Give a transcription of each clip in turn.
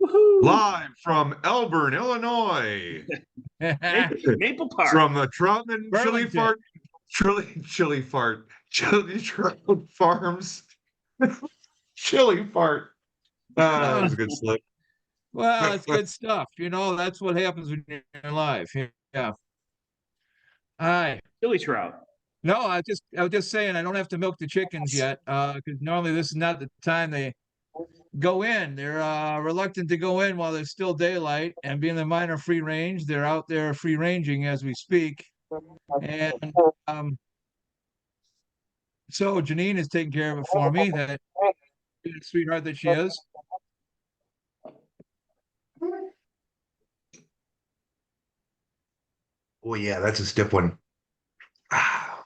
Woohoo! Live from Elburn, Illinois, Maple Park. from the Troutman Chili Burlington. Fart, Chili Trout Farms, Chili Fart. Ah, that Uh, was a good slip. well, it's good stuff. That's what happens when you're alive. Yeah. Hi. Chili trout. No, I was just saying I don't have to milk the chickens yet, because normally this is not the time they go in. They're reluctant to go in while there's still daylight, and being the minor free range, they're out there free ranging as we speak. And um, so Janine is taking care of it for me. That sweetheart that she is. Oh yeah, that's a stiff one. Ah.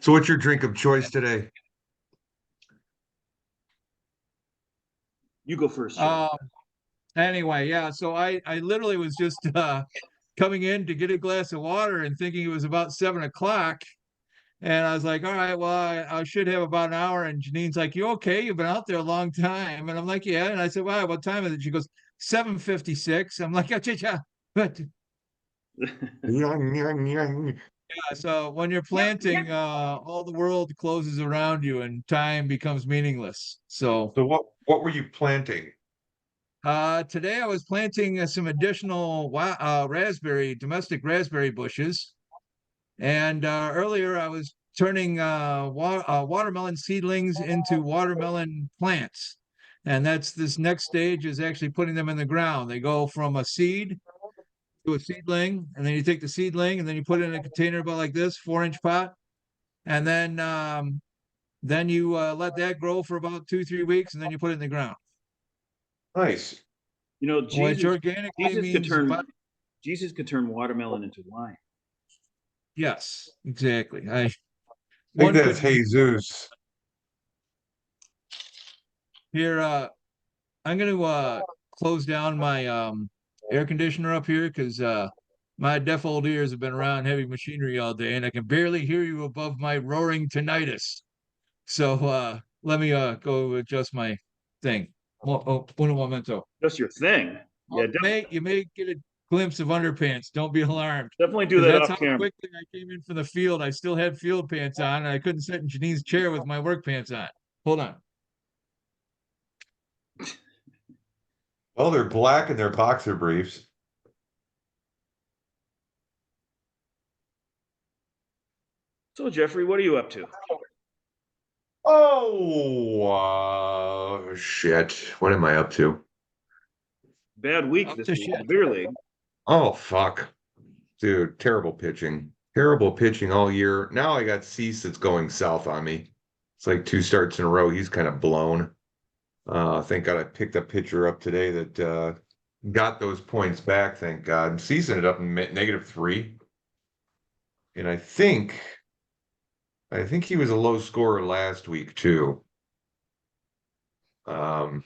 So what's your drink of choice today? You go first, Jeff. Anyway, yeah. So I literally was just coming in to get a glass of water and thinking it was about 7 o'clock. And I was like, all right, well, I should have about an hour. And Janine's like, you okay? You've been out there a long time. And I'm like, yeah. And I said, wow, what time is it? She goes, 7:56. I'm like, yeah. But so when you're planting, all the world closes around you and time becomes meaningless. So So what were you planting? today I was planting some additional domestic raspberry bushes. And earlier, I was turning watermelon seedlings into watermelon plants. And that's this next stage is actually putting them in the ground. They go from a seed to a seedling, and then you take the seedling and then you put it in a container about like this, 4-inch pot, and then you let that grow for about 2, 3 weeks, and then you put it in the ground. Nice. You know, Which Jesus, organically Jesus could means turn Jesus could turn watermelon into wine. yes, exactly. I I think one that's could Jesus. here. I'm going to close down my air conditioner up here because my deaf old ears have been around heavy machinery all day and I can barely hear you above my roaring tinnitus. So let me go adjust my thing. Un momento. That's your thing. Oh, Yeah, you may get a glimpse of underpants. Don't be alarmed. definitely do Because that that's off how camera. quickly I came in from the field. I still had field pants on and I couldn't sit in Janine's chair with my work pants on. Hold on. Well, they're black and they're boxer briefs. So, Jeffrey, what are you up to? Oh, shit. What am I up to? Bad week Up this to week in the shit. beer league. Oh, fuck. Dude, terrible pitching. Terrible pitching all year. Now I got Cease that's going south on me. It's like 2 starts in a row. He's kind of blown. Thank God I picked a pitcher up today that got those points back, thank God. Cease ended up in -3. And I think he was a low scorer last week too. Um,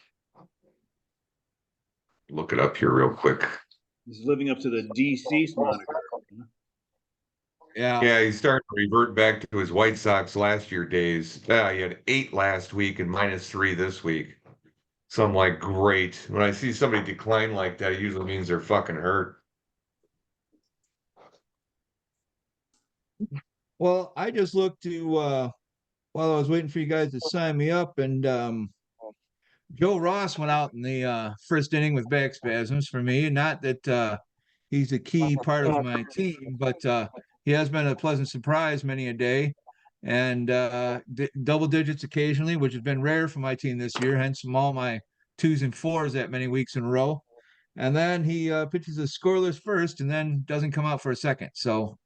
look it up here real quick. He's living up to the deceased moniker. Yeah. Yeah, he's starting to revert back to his White Sox last year days. Yeah, he had 8 last week and -3 this week. So I'm like, great. When I see somebody decline like that, it usually means they're fucking hurt. Well, I just looked to while I was waiting for you guys to sign me up, and Joe Ross went out in the first inning with back spasms for me. Not that he's a key part of my team, but he has been a pleasant surprise many a day, and double digits occasionally, which has been rare for my team this year. Hence, all my twos and fours that many weeks in a row. And then he pitches a scoreless first, and then doesn't come out for a second. So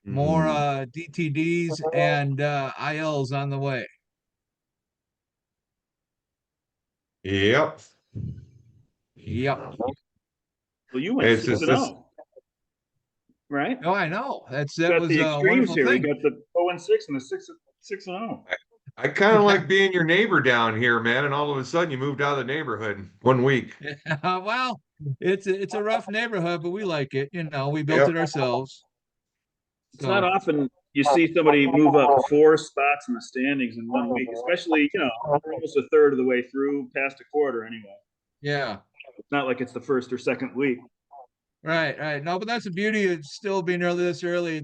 more Mm. DTDs and ILs on the way. Yep. Yep. Well, you went It's 6 just and this. 0, right? Oh, I know. That Got was the a extremes wonderful here. We thing. got the 0 and 6 and the 6 and 0. I kind of like being your neighbor down here, man. And all of a sudden, you moved out of the neighborhood 1 week. Well, it's a rough neighborhood, but we like it. We built Yep. it ourselves. It's not So often you see somebody move up 4 spots in the standings in 1 week, especially, we're almost a third of the way through, past a quarter anyway. yeah. It's not like it's the first or second week. Right. No, but that's the beauty of still being early this early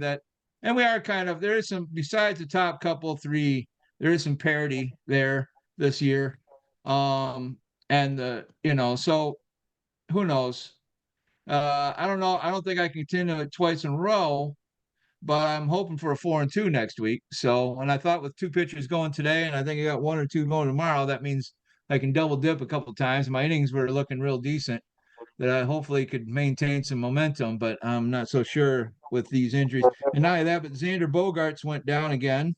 and we are kind of, there is some, besides the top couple three, there is some parity there this year. And so who knows? I don't know. I don't think I can continue it twice in a row, but I'm hoping for a 4-2 next week. So, and I thought with two pitchers going today, and I think I got one or two going tomorrow, that means I can double dip a couple times. My innings were looking real decent, that I hopefully could maintain some momentum, but I'm not so sure with these injuries. And not only that, but Xander Bogaerts went down again,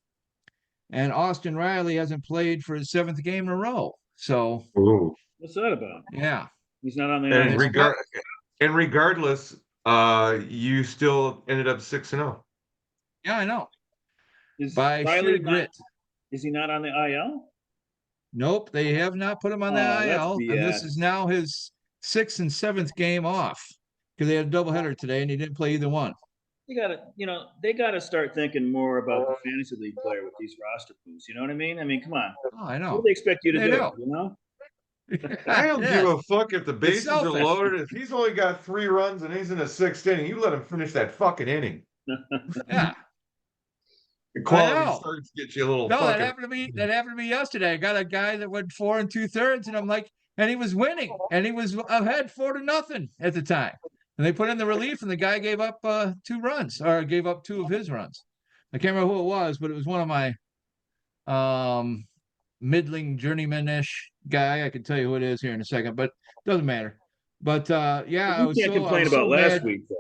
and Austin Riley hasn't played for his seventh game in a row. So, Ooh. What's that about? yeah. He's not on the And IL. regardless, you still ended up 6-0. Yeah, I know. Is By Riley sheer not? grit. Is he not on the IL? Nope, they have not put him on the Oh, that's IL, and this BS. is now his sixth and seventh game off because they had a doubleheader today, and he didn't play either one. They gotta start thinking more about the fantasy league player with these roster moves. You know what I mean? I mean, come on. Oh, I What know. do they expect you to They do? do. You know? I don't give a fuck if the bases are selfish. loaded. If he's only got 3 runs and he's in the 6th inning, you let him finish that fucking inning. Yeah, The I quality know. starts to get you a little No, fucking. that happened to me. That happened to me yesterday. I got a guy that went 4 2/3, and I'm like, and he was winning, and he was ahead 4-0 at the time. And they put in the relief, and the guy gave up 2 runs, or gave up 2 of his runs. I can't remember who it was, but it was one of my middling journeyman-ish guy. I can tell you who it is here in a second, but doesn't matter. But yeah, You can't I complain was about so last mad. week though.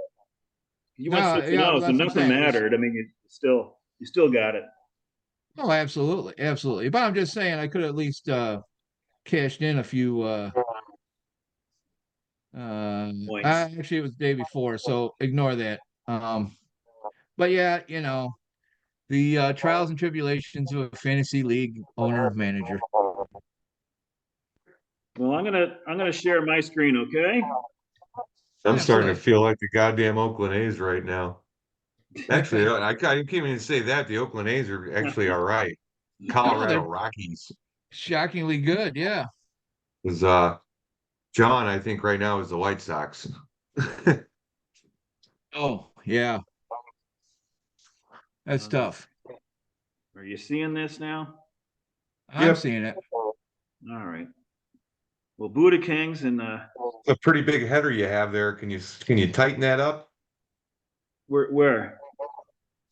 You went No, six and yeah, zero, well, so that's what I'm nothing saying. mattered. I mean, you still got it. Oh, absolutely. But I'm just saying, I could at least cashed in a few. Points. Actually, it was the day before, so ignore that. But yeah, the trials and tribulations of a fantasy league owner manager. Well, I'm gonna share my screen, okay? I'm starting to Absolutely. feel like the goddamn Oakland A's right now. Actually, I can't even say that. The Oakland A's are actually all right. Oh, Colorado they're Rockies shockingly good. Yeah. is John, I think right now is the White Sox. Oh, yeah. That's tough. Are you seeing this now? I'm Yep. seeing it. All right. Well, Buddha Kings and It's a pretty big header you have there. Can you tighten that up? where?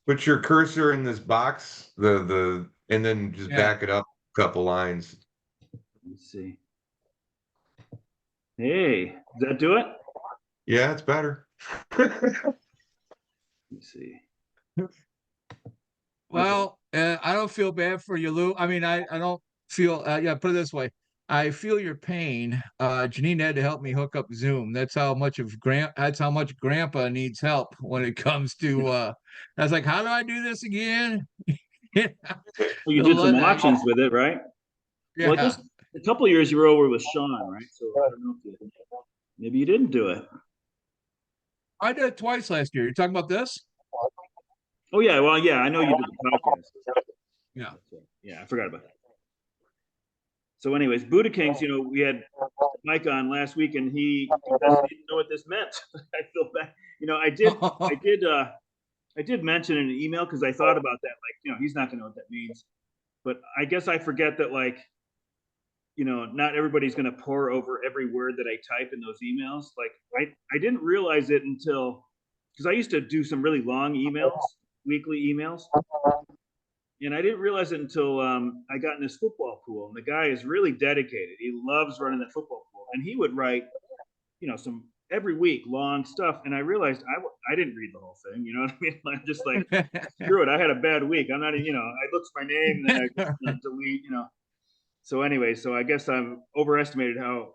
Put your cursor in this box, and then just Yeah. back it up a couple lines. Let's see. Hey, does that do it? Yeah, it's better. Let's see. Well, I don't feel bad for you, Lou. I mean, I don't feel, yeah, put it this way. I feel your pain. Janine had to help me hook up Zoom. That's how much Grandpa needs help when it comes to, I was like, how do I do this again? Well, you did some auctions with it, right? Yeah. Well, I guess a couple of years you were over with Sean, right? So I don't know if maybe you didn't do it. I did it twice last year. You're talking about this? Oh yeah, well yeah, I know you did the podcast. Yeah. Yeah, I forgot about that. So, anyways, Buddha Kings, we had Mike on last week, and he didn't know what this meant. I feel bad. I did mention in an email because I thought about that. Like, he's not going to know what that means. But I guess I forget that, like, not everybody's going to pore over every word that I type in those emails. Like, I didn't realize it until because I used to do some really long emails, weekly emails. And I didn't realize it until I got in this football pool. And the guy is really dedicated. He loves running that football pool. And he would write, some every week long stuff. And I realized I didn't read the whole thing. You know what I mean? I'm just like, screw it. I had a bad week. I'm not, I looked for my name and then I delete, So anyway, so I guess I've overestimated how,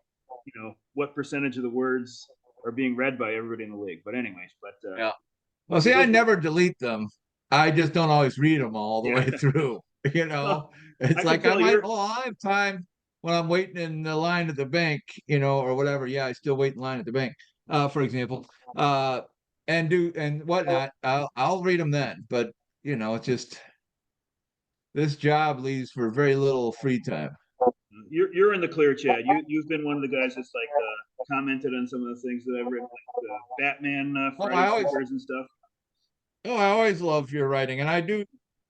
what percentage of the words are being read by everybody in the league. But anyways, yeah. Well, see, I never delete them. I just don't always read them all the way through. Well, It's I like can tell I have time when I'm waiting in the line at the bank, or whatever. Yeah, I still wait in line at the bank, for example, and whatnot. I'll read them then. But it's just this job leaves for very little free time. you're in the clear, Chad. You've been one of the guys that's like commented on some of the things that I've written, like the Batman Oh, Friday stickers and stuff. I always love your writing, and I do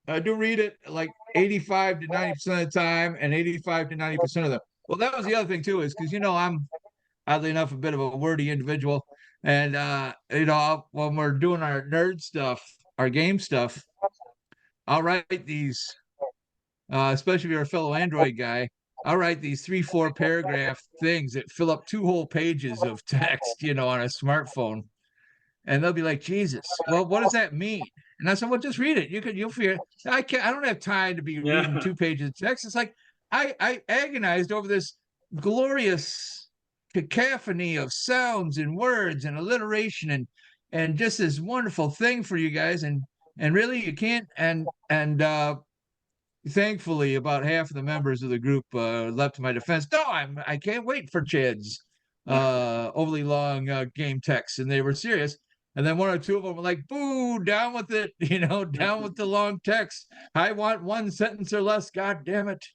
read it like 85 to 90% of the time, and 85 to 90% of the. Well, that was the other thing too, is because I'm oddly enough a bit of a wordy individual, and when we're doing our nerd stuff, our game stuff, I'll write these, especially if you're a fellow Android guy. I'll write these 3-4 paragraph things that fill up 2 whole pages of text, on a smartphone. And they'll be like, Jesus, well, what does that mean? And I said, well, just read it. You'll figure. I don't have time to be reading Yeah. 2 pages of text. It's like I agonized over this glorious cacophony of sounds and words and alliteration and just this wonderful thing for you guys. And really you can't. And thankfully about half of the members of the group leapt to my defense. No, I can't wait for Chad's overly long game texts, and they were serious. And then 1 or 2 of them were like, boo, down with it, down with the long text. I want 1 sentence or less, god damn it,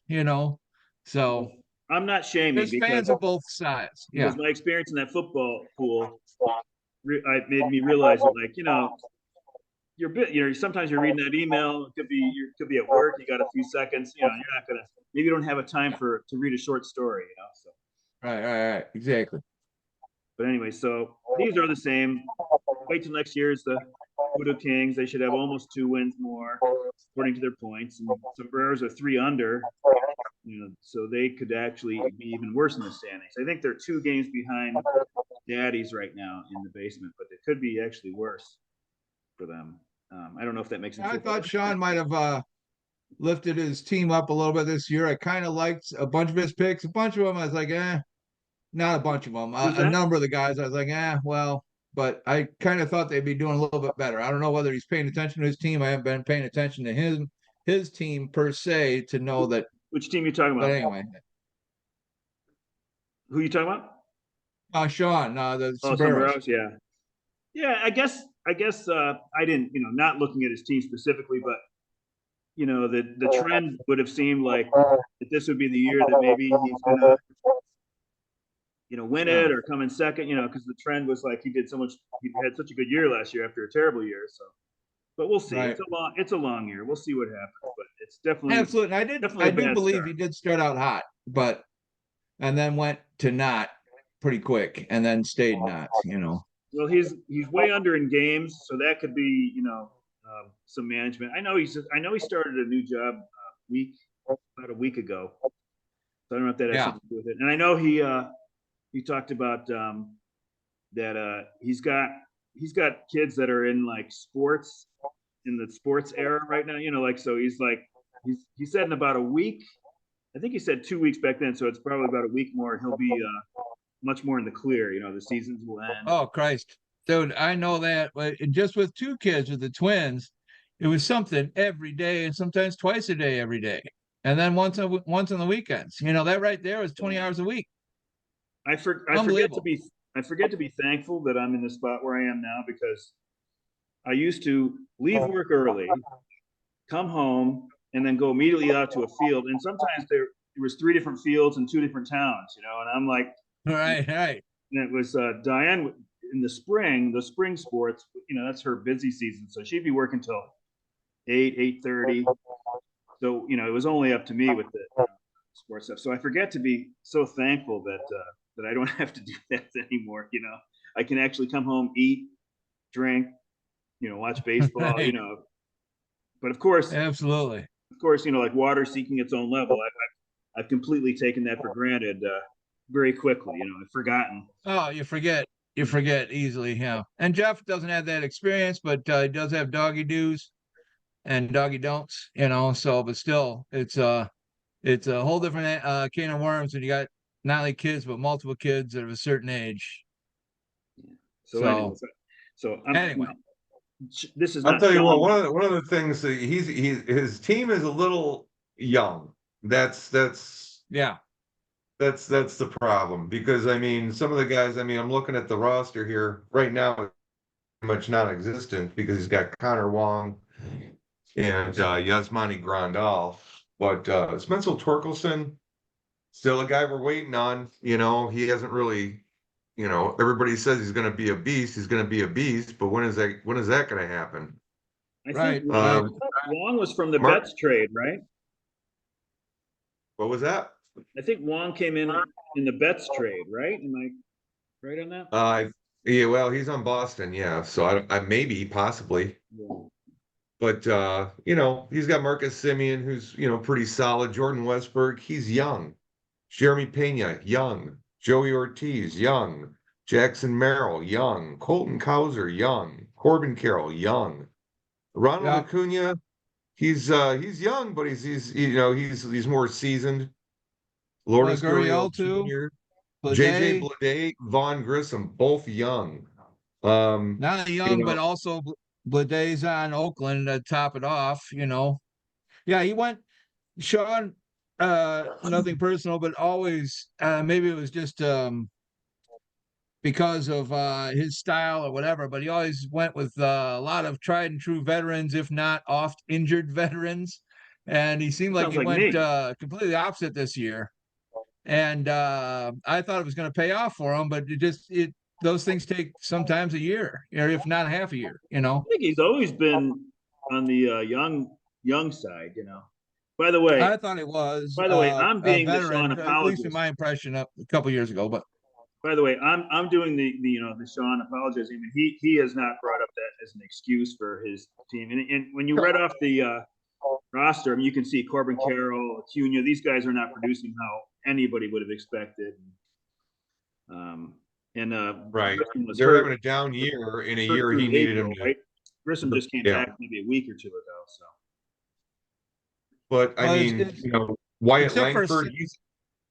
So I'm not shaming there's fans of both sides. Yeah. my experience in that football pool I made me realize that, like, sometimes you're reading that email. It could be at work. You got a few seconds. You're not gonna. Maybe you don't have a time to read a short story. So. Right. Exactly. But anyway, so these are the same. Wait till next year's the Voodoo Kings. They should have almost 2 wins more, according to their points. And Sombreros are 3 under. So they could actually be even worse in the standings. I think they're 2 games behind Daddies right now in the basement, but it could be actually worse for them. I don't know if that makes sense. I thought Sean might have lifted his team up a little bit this year. I kind of liked a bunch of his picks. A bunch of them, I was like, not a bunch of them. A number of the guys, I was like, well. But I kind of thought they'd be doing a little bit better. I don't know whether he's paying attention to his team. I haven't been paying attention to his team per se to know that. Which team you talking about? But anyway. Who you talking about? Sean, the Sombreros, yeah. Yeah, I guess I didn't, not looking at his team specifically, but the trend would have seemed like that this would be the year that maybe he's gonna win it or come in second, because the trend was like he had such a good year last year after a terrible year. So, but we'll see. Right. It's a long year. We'll see what happens, but it's definitely absolutely. And I do believe he did start out hot, and then went to not pretty quick, and then stayed not. Well, he's way under in games, so that could be some management. I know he started a new job about a week ago. So I don't know if that has something to do with it. And I know he talked about that he's got kids that are in like sports, in the sports era right now. So he said in about a week. I think he said 2 weeks back then, so it's probably about a week more. He'll be much more in the clear. The seasons will end. Oh Christ, dude, I know that. But just with 2 kids, with the twins, it was something every day, and sometimes twice a day every day, and then once on the weekends. That right there was 20 hours a week. I forget to be thankful that I'm in the spot where I am now, because I used to leave work early, come home, and then go immediately out to a field. And sometimes there was 3 different fields in 2 different towns, and I'm like, right. And it was Diane in the spring sports, that's her busy season. So she'd be working till 8:30. So, it was only up to me with the sports stuff. So I forget to be so thankful that I don't have to do that anymore. I can actually come home, eat, drink, watch baseball, right. But of course, absolutely. Of course, like water seeking its own level. I've completely taken that for granted very quickly. I've forgotten. Oh, you forget easily. Yeah. And Jeff doesn't have that experience, but he does have doggy do's and doggy don'ts, so, but still it's a whole different can of worms when you got not only kids, but multiple kids that of a certain age. So anyway, this is. I'll tell you what. One of the things that his team is a little young. That's the problem, because some of the guys. I'm looking at the roster here right now, pretty much non-existent, because he's got Connor Wong and Yasmani Grandal, but Spencer Torkelson, still a guy we're waiting on. He hasn't really you know, everybody says he's going to be a beast. He's going to be a beast, but when is that going to happen? I think Right, right. Wong was from the Mark, Betts trade, right? what was that? I think Wong came in the Betts trade, right? Am I right on that? Yeah, well, he's on Boston, yeah. So I maybe possibly, Yeah. but you know, he's got Marcus Simeon, who's you know pretty solid. Jordan Westberg, he's young. Jeremy Pena, young. Joey Ortiz, young. Jackson Merrill, young. Colton Cowser, young. Corbin Carroll, young. Ronald Yeah. Acuna, he's young, but he's you know he's more seasoned. Lourdes Gurriel Gurriel too. Jr., JJ Blade, Bleday, Vaughn Grissom, both young. not You young, know, but also Blade's on Oakland to top it off, you know. Yeah, he went Sean, nothing personal, but always maybe it was just because of his style or whatever, but he always went with a lot of tried and true veterans, if not oft injured veterans. And he seemed like Sounds he like went me. completely opposite this year. And I thought it was going to pay off for him, but it those things take sometimes a year, or if not half a year, you know. I think he's always been on the young side, you know. By the I way, thought it was I'm a being the Sean veteran, at least in apologist. my impression, a couple years ago. But By the way, I'm doing the you know the Sean apologizing. I mean, he has not brought up that as an excuse for his team. And when you read off the roster, I mean, you can see Corbin Carroll, Acuna. These guys are not producing how anybody would have expected. Um, and right. Grissom was They're having a down hurt year in a hurt year he through needed him April, right? Grissom to. just came Yeah. back maybe a week or two ago. So But I well, mean, it's you know, Wyatt except for Langford,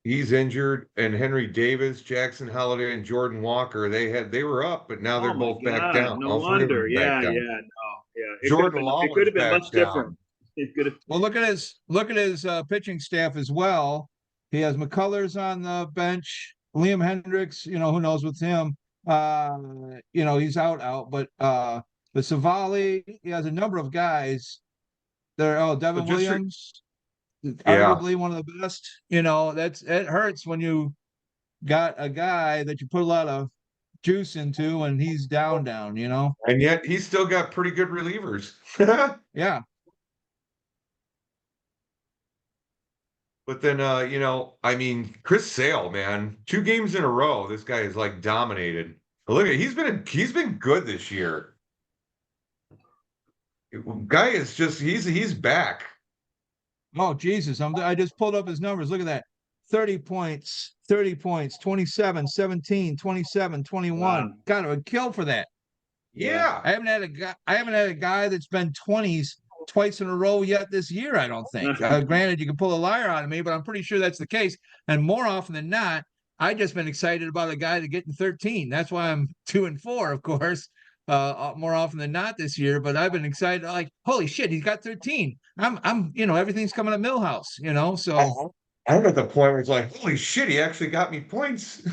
he's injured, and Henry Davis, Jackson Holliday, and Jordan Walker, they were up, but now they're oh my both back God, down. no All three of them wonder. are back Yeah, down. yeah, no, yeah. Jordan It could Lawler's have been back much different. down. It could have. well, look at his pitching staff as well. He has McCullers on the bench, Liam Hendricks. You know who knows with him. Uh, he's out, but the Savali, he has a number of guys. There, So Devin just Williams, yeah, arguably one of the best. It hurts when you got a guy that you put a lot of juice into and he's down. and yet he's still got pretty good relievers. Yeah. But then, you know, I mean, Chris Sale, man, 2 games in a row, this guy is like dominated. But look at he's been good this year. Guy is just he's back. Oh, Jesus. I just pulled up his numbers. Look at that. 30 points, 27, 17, 27, 21. Wow. Got a kill for that. Yeah. Yeah. I haven't had a guy that's been 20s twice in a row yet this year, I don't think. Granted, you can pull a liar out of me, but I'm pretty sure that's the case. And more often than not, I just been excited about a guy that getting 13. That's why I'm 2-4, of course. More often than not this year, but I've been excited. Like, holy shit, he's got 13. Everything's coming to Millhouse. So I'm at the point where it's like, holy shit, he actually got me points.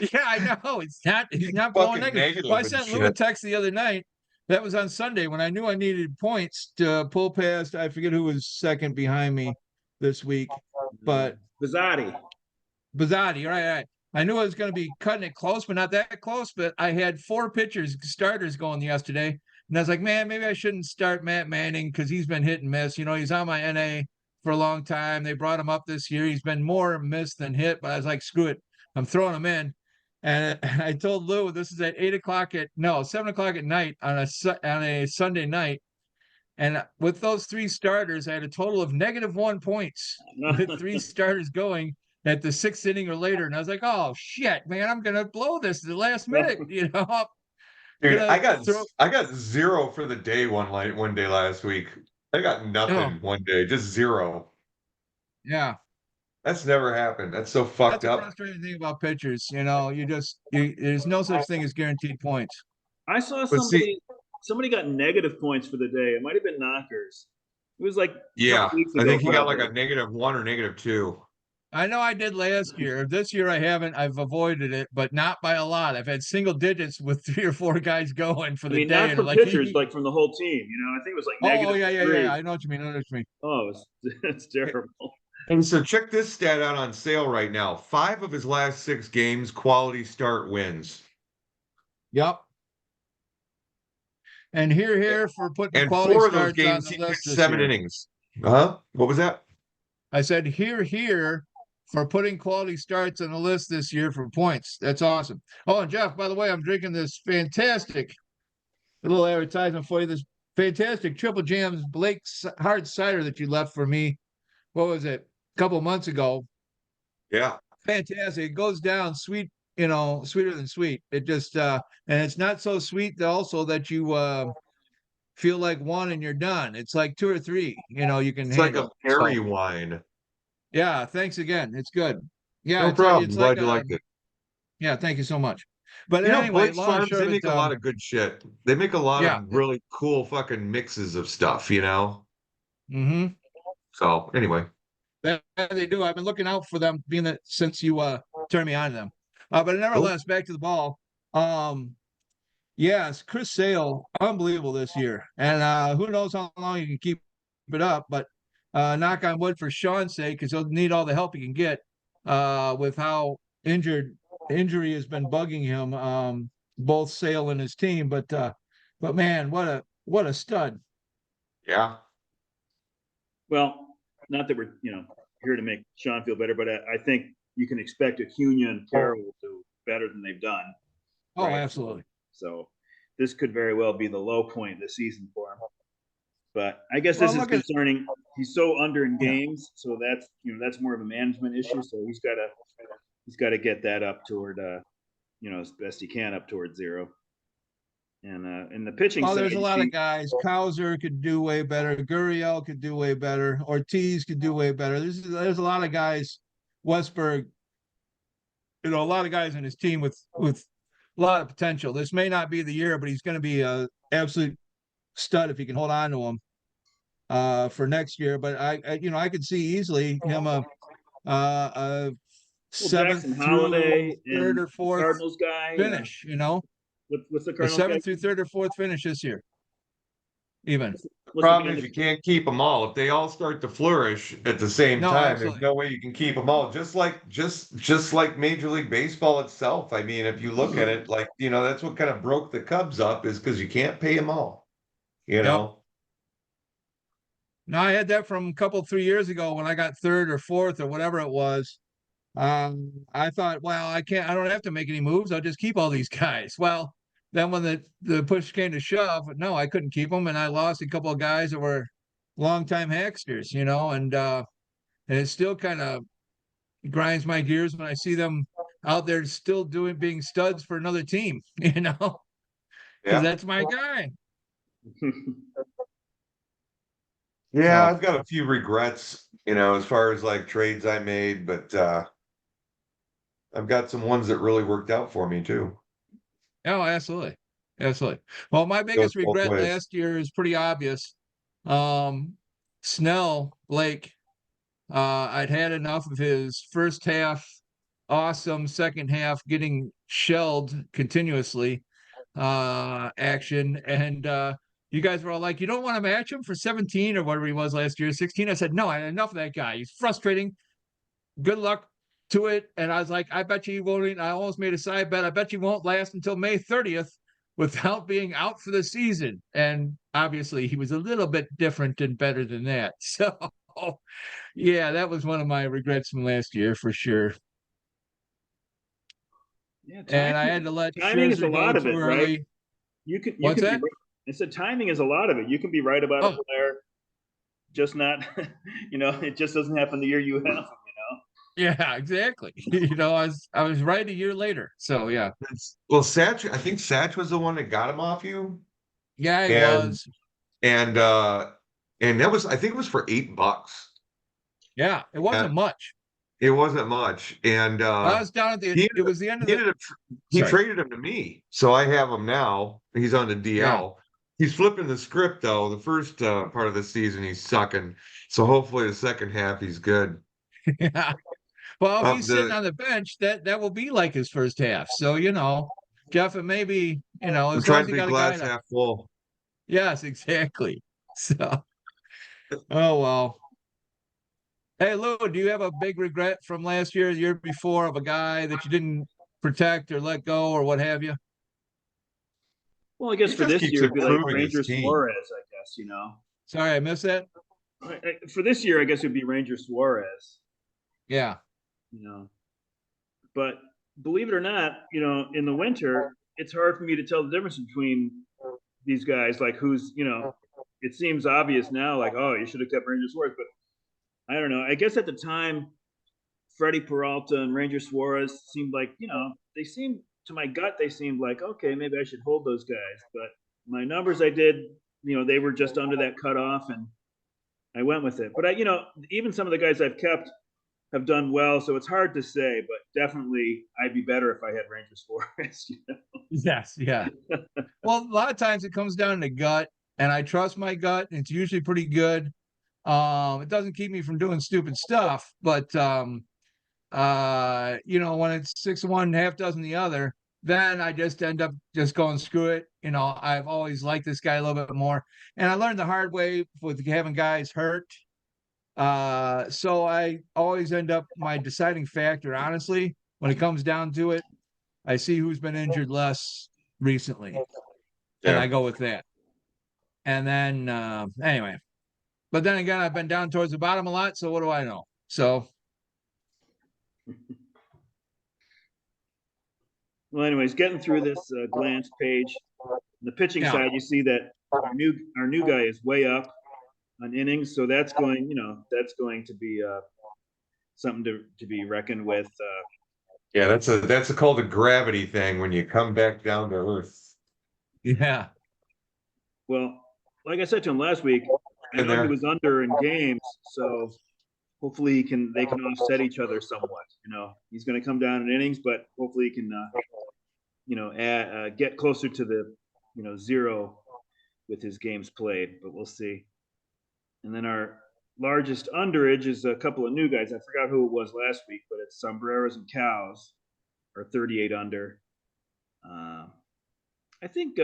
yeah, I know. He's not blowing Fucking negative. Well, I negative and sent Lou a shit. text the other night. That was on Sunday when I knew I needed points to pull past. I forget who was second behind me this week, but Bizzotti. Bizzotti, right. I knew I was going to be cutting it close, but not that close. But I had 4 starters going yesterday. And I was like, man, maybe I shouldn't start Matt Manning because he's been hit and miss. He's on my NA for a long time. They brought him up this year. He's been more miss than hit, but I was like, screw it. I'm throwing him in. And I told Lou this is at 7 o'clock at night on a Sunday night. And with those 3 starters, I had a total of -1 points with 3 starters going at the 6th inning or later. And I was like, oh shit, man, I'm gonna blow this at the last minute. I'm Dude, gonna throw I got 0 for the day one day last week. I got oh nothing one day, just 0. yeah. That's never happened. That's so That's fucked a up. frustrating thing about pitchers. There's no such thing as guaranteed points. I saw But see, somebody got negative points for the day. It might have been Knockers. It was like a couple yeah, weeks I ago, think he got like probably. a -1 or -2. I know I did last year. This year I haven't. I've avoided it, but not by a lot. I've had single digits with 3 or 4 guys going for I the mean, day, not and I'm from like, pitchers, like from the whole team. I think it was like oh negative yeah, yeah, yeah. three. I know what you mean. Oh, it's terrible. And so check this stat out on sale right now. 5 of his last 6 games, quality start wins. Yep. And here for putting And quality 4 of those starts on games, the he list pitched this 7 year. innings. Huh? What was that? I said here for putting quality starts on the list this year for points. That's awesome. Oh, and Jeff, by the way, I'm drinking this fantastic little advertisement for you. This fantastic Triple Jams Blake's hard cider that you left for me. What was it? A couple months ago. Yeah. Fantastic. It goes down sweet, sweeter than sweet. It just and it's not so sweet also that you feel like one and you're done. It's like 2 or 3, you can It's like a handle. berry So wine. yeah, thanks again. It's good. Yeah, No it's problem. like Glad you liked it. yeah, thank you so much. But You know, anyway, Blake's long and Farms, short they of make it, a lot of good shit. They make a lot yeah. of really cool fucking mixes of stuff, you know? Mm-hmm. So anyway. That they do. I've been looking out for them being that since you turned me on to them. But Cool. nevertheless, back to the ball. Yes, Chris Sale, unbelievable this year. And who knows how long he can keep it up, but knock on wood for Sean's sake, because he'll need all the help he can get with how injury has been bugging him, both Sale and his team. But man, what a stud. Yeah. Well, not that we're here to make Sean feel better, but I think you can expect Acuna and Carroll will do better than they've done. Oh, Right? absolutely. So this could very well be the low point of the season for him. But I guess Well, this is concerning. He's so under in yeah. games, so that's more of a management issue. So he's got to get that up toward as best he can up toward 0. And in the pitching Oh, side, there's a you lot of see, guys. Cowser could do way better. Gurriel could do way better. Ortiz could do way better. There's a lot of guys. Westberg, a lot of guys in his team with a lot of potential. This may not be the year, but he's going to be a absolute stud if he can hold on to him for next year. But I could see easily him a seventh Jackson through Holiday third and or the fourth Cardinals guy. finish. What's the A Cardinals guy? seventh through third or fourth finish this year, even. What's the Problem guy is that, you can't keep them all. If they all start to flourish at the same No, time, there's absolutely. no way you can keep them all. Just like Major League Baseball itself. I mean, if you look at it, like that's what kind of broke the Cubs up is because you can't pay them all. You Yep. know. No, I had that from a couple 3 years ago when I got third or fourth or whatever it was. I thought, well, I don't have to make any moves. I'll just keep all these guys. Well, then when the push came to shove, no, I couldn't keep them, and I lost a couple of guys that were longtime Hacksters, and it still kind of grinds my gears when I see them out there still being studs for another team, because Yeah. that's my guy. Yeah, So, I've got a few regrets, as far as like trades I made, but I've got some ones that really worked out for me too. oh, absolutely. Absolutely. Well, my Goes biggest both regret ways. last year is pretty obvious. Um, Snell, Blake, I'd had enough of his first half, awesome second half, getting shelled continuously, action. And you guys were all like, you don't want to match him for 17 or whatever he was last year, 16. I said, no, I had enough of that guy. He's frustrating. Good luck to it. And I was like, I bet you he won't. I almost made a side bet. I bet you won't last until May 30th without being out for the season. And obviously, he was a little bit different and better than that. So, yeah, that was one of my regrets from last year for sure. Yeah, And I had to let timing is a Scherzer go lot of too it, right? early. You What's can be. that? I said timing is a lot of it. You can be right about a Oh, player, just not. It just doesn't happen the year you have them. yeah, exactly. I was right a year later. So yeah. Well, Satch, I think Satch was the one that got him off you, Yeah, he and was. and uh and that was I think it was for $8. Yeah, it And wasn't much. it wasn't much, and I was down at he it ended up, was the end of he the ended up he sorry. traded him to me, so I have him now. He's on the Yeah. DL. He's flipping the script though. The first part of the season he's sucking, so hopefully the second half he's good. Yeah. Well, if he's sitting The on the bench, that will be like his first half. So, Jeff, it may be, I'm as long trying as to he be got a guy glass to half full. yes, exactly. So oh well. Hey, Lou, do you have a big regret from last year, the year before, of a guy that you didn't protect or let go or what have you? Well, I guess He for just this keeps year, it'd be like improving his Ranger team. Suarez, I guess, you know. Sorry, I missed that. For this year, I guess it'd be Ranger Suarez, Yeah. you know. But believe it or not, you know, in the winter, it's hard for me to tell the difference between these guys. Like who's, you know, it seems obvious now, like, oh, you should have kept Ranger Suarez, but I don't know. I guess at the time, Freddie Peralta and Ranger Suarez seemed like, you know, they seemed to my gut, they seemed like, okay, maybe I should hold those guys. But my numbers I did, you know, they were just under that cutoff and I went with it. But I, you know, even some of the guys I've kept have done well, so it's hard to say, but definitely I'd be better if I had Ranger Suarez. You Yes. Yeah. Well, a lot of times it comes down to gut, and I trust my gut. It's usually pretty good. It doesn't keep me from doing stupid stuff, but you know, when it's 6 of one, half dozen the other, then I just end up just going screw it. You know, I've always liked this guy a little bit more, and I learned the hard way with having guys hurt. So I always end up my deciding factor, honestly, when it comes down to it, I see who's been injured less recently, and I Yeah. go with that. And then anyway, but then again, I've been down towards the bottom a lot, so what do I know? So know? Well, anyways, getting through this glance page, the pitching yeah, side, you see that our new guy is way up on innings, so that's going, you know, that's going to be something to be reckoned with. Yeah, that's called a gravity thing when you come back down to earth. yeah, Well, like I said to him last week, I In know he there. was under in games, so hopefully they can offset each other somewhat. You know, he's going to come down in innings, but hopefully he can you know get closer to the you know zero with his games played. But we'll see. And then our largest underage is a couple of new guys. I forgot who it was last week, but it's Sombreros and Cows are 38 under. Uh, I think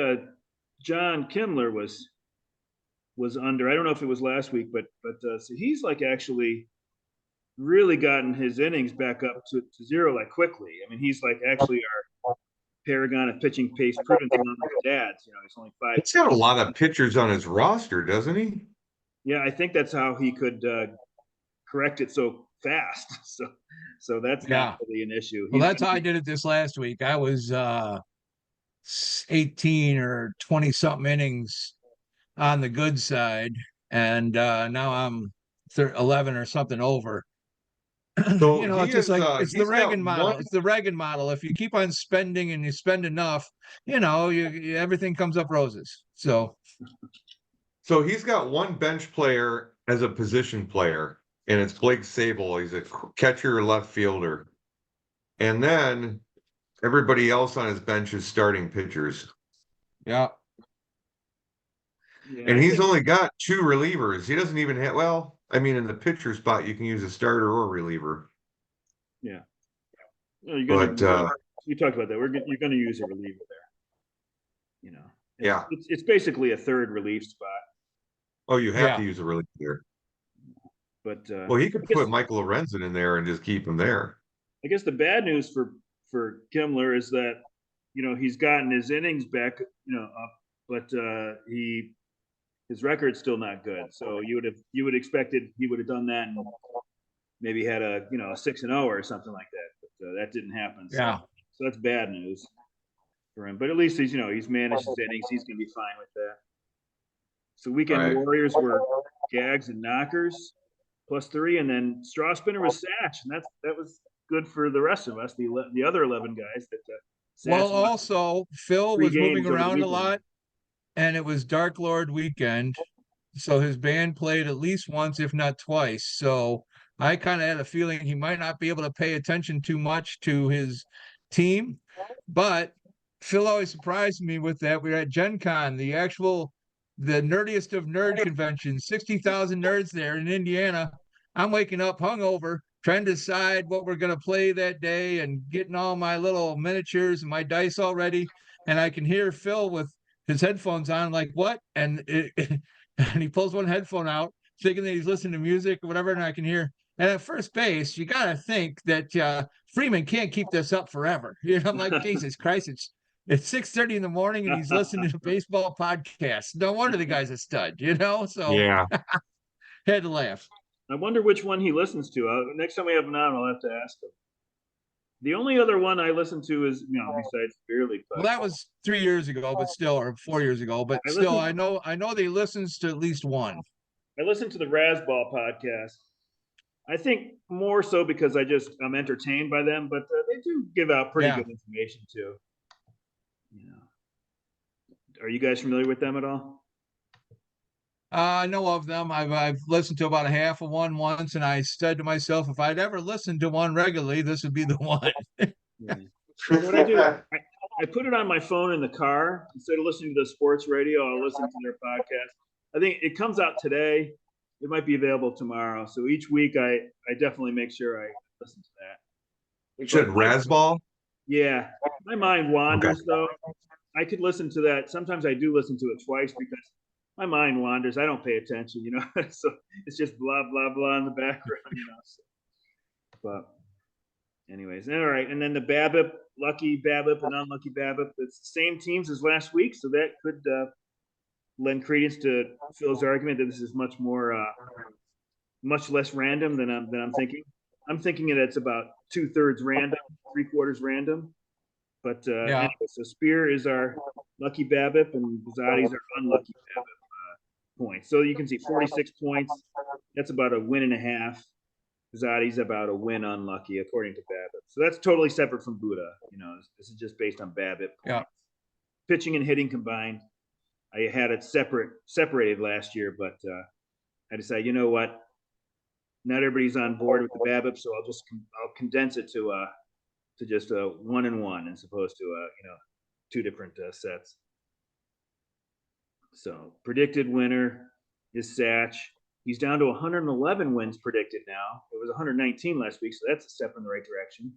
John Kimler was under. I don't know if it was last week, but so he's like actually really gotten his innings back up to zero like quickly. I mean, he's like actually our paragon of pitching pace prudence among his dads. You know, he's only five. He's got a lot of pitchers on his roster, doesn't he? Yeah, I think that's how he could correct it so fast. So that's not yeah. really an issue. Well, He's that's going to how I be did it this last week. I was 18 or 20 something innings on the good side, and now I'm 11 or something over. So You know, it's just like it's the he's got Reagan one. model. It's the Reagan model. If you keep on spending and you spend enough, you know, everything comes up roses. So So he's got one bench player as a position player, and it's Blake Sable. He's a catcher, left fielder, and then everybody else on his bench is starting pitchers. yeah, yeah. And I he's think only got two relievers. He doesn't even have, well, I mean, in the pitcher spot, you can use a starter or reliever. yeah. Well, you're going But to. We talked about that. You're going to use a reliever there. You know, yeah. it's basically a third relief spot. Oh, you have to yeah. use a reliever. But Well, he I could guess put Michael Lorenzen in there and just keep him there. I guess the bad news for Kimmler is that you know he's gotten his innings back you know up, but his record's still not good. So you would expected he would have done that and maybe had a you know a 6-0 or something like that. But that didn't happen. Yeah. So that's bad news for him. But at least he's you know he's managed his innings. He's gonna be fine with that. So weekend Right. warriors were gags and knockers +3, and then straw spinner was Satch, and that was good for the rest of us, the other 11 guys that Well, Satch lost also Phil three was moving games over the around a weekend. lot, and it was Dark Lord weekend, so his band played at least once, if not twice. So I kind of had a feeling he might not be able to pay attention too much to his team, but Phil always surprised me with that. We were at Gen Con, the nerdiest of nerd conventions, 60,000 nerds there in Indiana. I'm waking up hungover, trying to decide what we're going to play that day and getting all my little miniatures and my dice all ready. And I can hear Phil with his headphones on, like, what? And he pulls one headphone out, thinking that he's listening to music or whatever. And I can hear, And at first base, you got to think that Freeman can't keep this up forever. I'm like, Jesus Christ, it's 6:30 in the morning and he's listening to a baseball podcast. No wonder the guy's a stud. So Yeah. had to laugh. I wonder which one he listens to. Next time we have him on, I'll have to ask him. The only other one I listen to is, besides B.E.E.R League. Well, that was 3 years ago, but still, or 4 years ago, but still, I know that he listens to at least one. I listen to the Razzball podcast. I think more so because I'm entertained by them, but they do give out pretty good information too. Are you guys familiar with them at all? I know of them. I've listened to about a half of one once, and I said to myself, if I'd ever listened to one regularly, this would be the one. Yeah. So what I do, I put it on my phone in the car. Instead of listening to the sports radio, I'll listen to their podcast. I think it comes out today. It might be available tomorrow. So each week I definitely make sure I listen to that. You said Razzball? Yeah. My mind wanders though. I could listen to that. Sometimes I do listen to it twice because my mind wanders. I don't pay attention, so it's just blah, blah, blah in the background, So. But anyways, all right. And then the BABIP, lucky BABIP and unlucky BABIP, it's the same teams as last week. So that could lend credence to Phil's argument that this is much less random than I'm thinking. I'm thinking that it's about 2/3 random, 3/4 random. But anyway, so Spear is our lucky BABIP and Bizzotti's our unlucky BABIP points. So you can see 46 points. That's about a win and a half. Bizzotti's about a win unlucky according to BABIP. So that's totally separate from Buddha. This is just based on BABIP points. Yeah. Pitching and hitting combined. I had it separated last year, but I decided, you know what? Not everybody's on board with the BABIP, so I'll condense it to just a 1 and 1 as opposed to two different sets. So predicted winner is Satch. He's down to 111 wins predicted now. It was 119 last week, so that's a step in the right direction.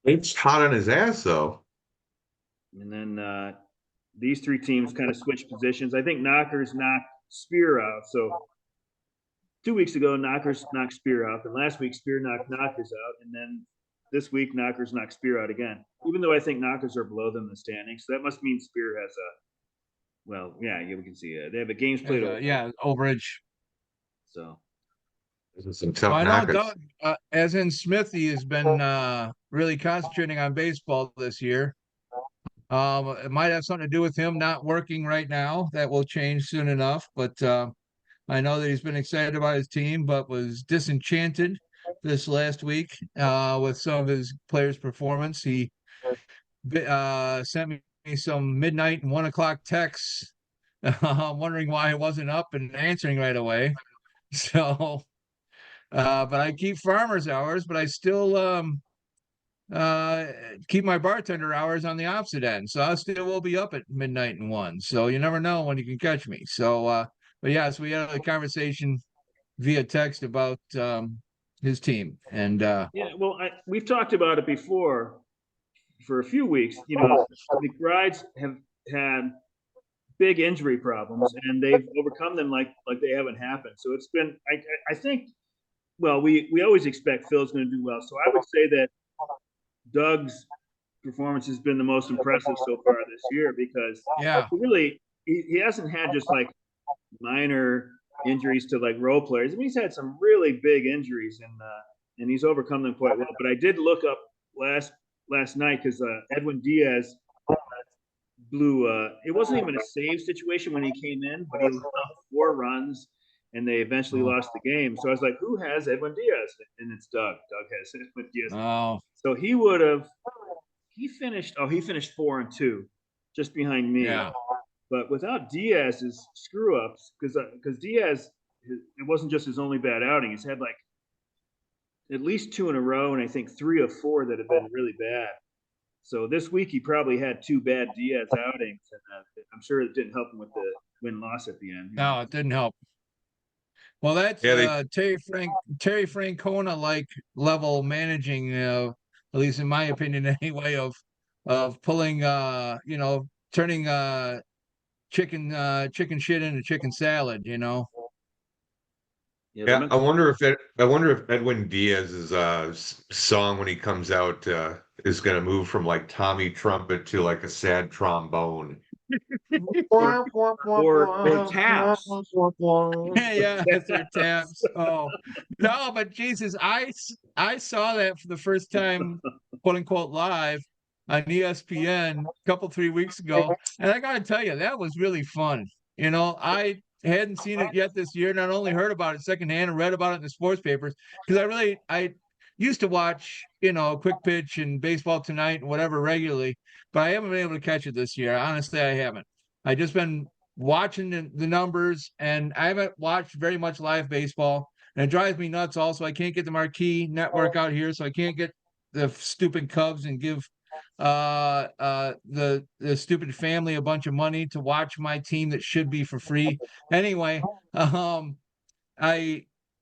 It's hot on his ass though. And then these three teams kind of switched positions. I think Knockers knocked Spear out. So 2 weeks ago, Knockers knocked Spear out, and last week Spear knocked Knockers out, and then this week Knockers knocked Spear out again. Even though I think Knockers are below them in the standings, so that must mean Spear has we can see it. They have a games played over. Overage. So this is some tough I know Knockers. Doug, as in Smithy, has been really concentrating on baseball this year. It might have something to do with him not working right now. That will change soon enough. But I know that he's been excited about his team, but was disenchanted this last week with some of his players' performance. He sent me some midnight and 1 o'clock texts, wondering why I wasn't up and answering right away. So, but I keep farmer's hours, but I still keep my bartender hours on the opposite end. So I still will be up at midnight and 1. So you never know when you can catch me. So, but yes, we had a conversation via text about his team. And we've talked about it before for a few weeks. The McBrides have had big injury problems, and they've overcome them like they haven't happened. So it's been, I think, well, we always expect Phil's going to do well. So I would say that Doug's performance has been the most impressive so far this year because he hasn't had just like minor injuries to like role players. I mean, he's had some really big injuries and he's overcome them quite well. But I did look up last night because Edwin Diaz blew it wasn't even a save situation when he came in, but he allowed 4 runs and they eventually lost the game. So I was like, who has Edwin Diaz? And it's Doug. Doug has Edwin Diaz. Oh. So he finished 4-2, just behind me. Yeah. But without Diaz's screw ups, because Diaz, it wasn't just his only bad outing. He's had like at least 2 in a row, and I think 3 or 4 that have been really bad. So this week he probably had 2 bad Diaz outings, and I'm sure it didn't help him with the win-loss at the end. No, it didn't help. Well, that's Terry Francona like level managing, at least in my opinion, anyway, of pulling, turning chicken shit into chicken salad. Yeah, the Yeah, Mets. I wonder if Edwin Diaz's song when he comes out is gonna move from like Tommy trumpet to like a sad trombone. or or taps. Yeah, that's their taps. Oh no, but Jesus, I saw that for the first time, quote unquote, live on ESPN a couple 3 weeks ago, and I got to tell you, that was really fun. I hadn't seen it yet this year, and I only heard about it secondhand and read about it in the sports papers because I used to watch Quick Pitch and Baseball Tonight and whatever regularly, but I haven't been able to catch it this year. Honestly, I haven't. I just been watching the numbers, and I haven't watched very much live baseball. And it drives me nuts. Also, I can't get the marquee network out here, so I can't get the stupid Cubs and give the stupid family a bunch of money to watch my team that should be for free. Anyway, I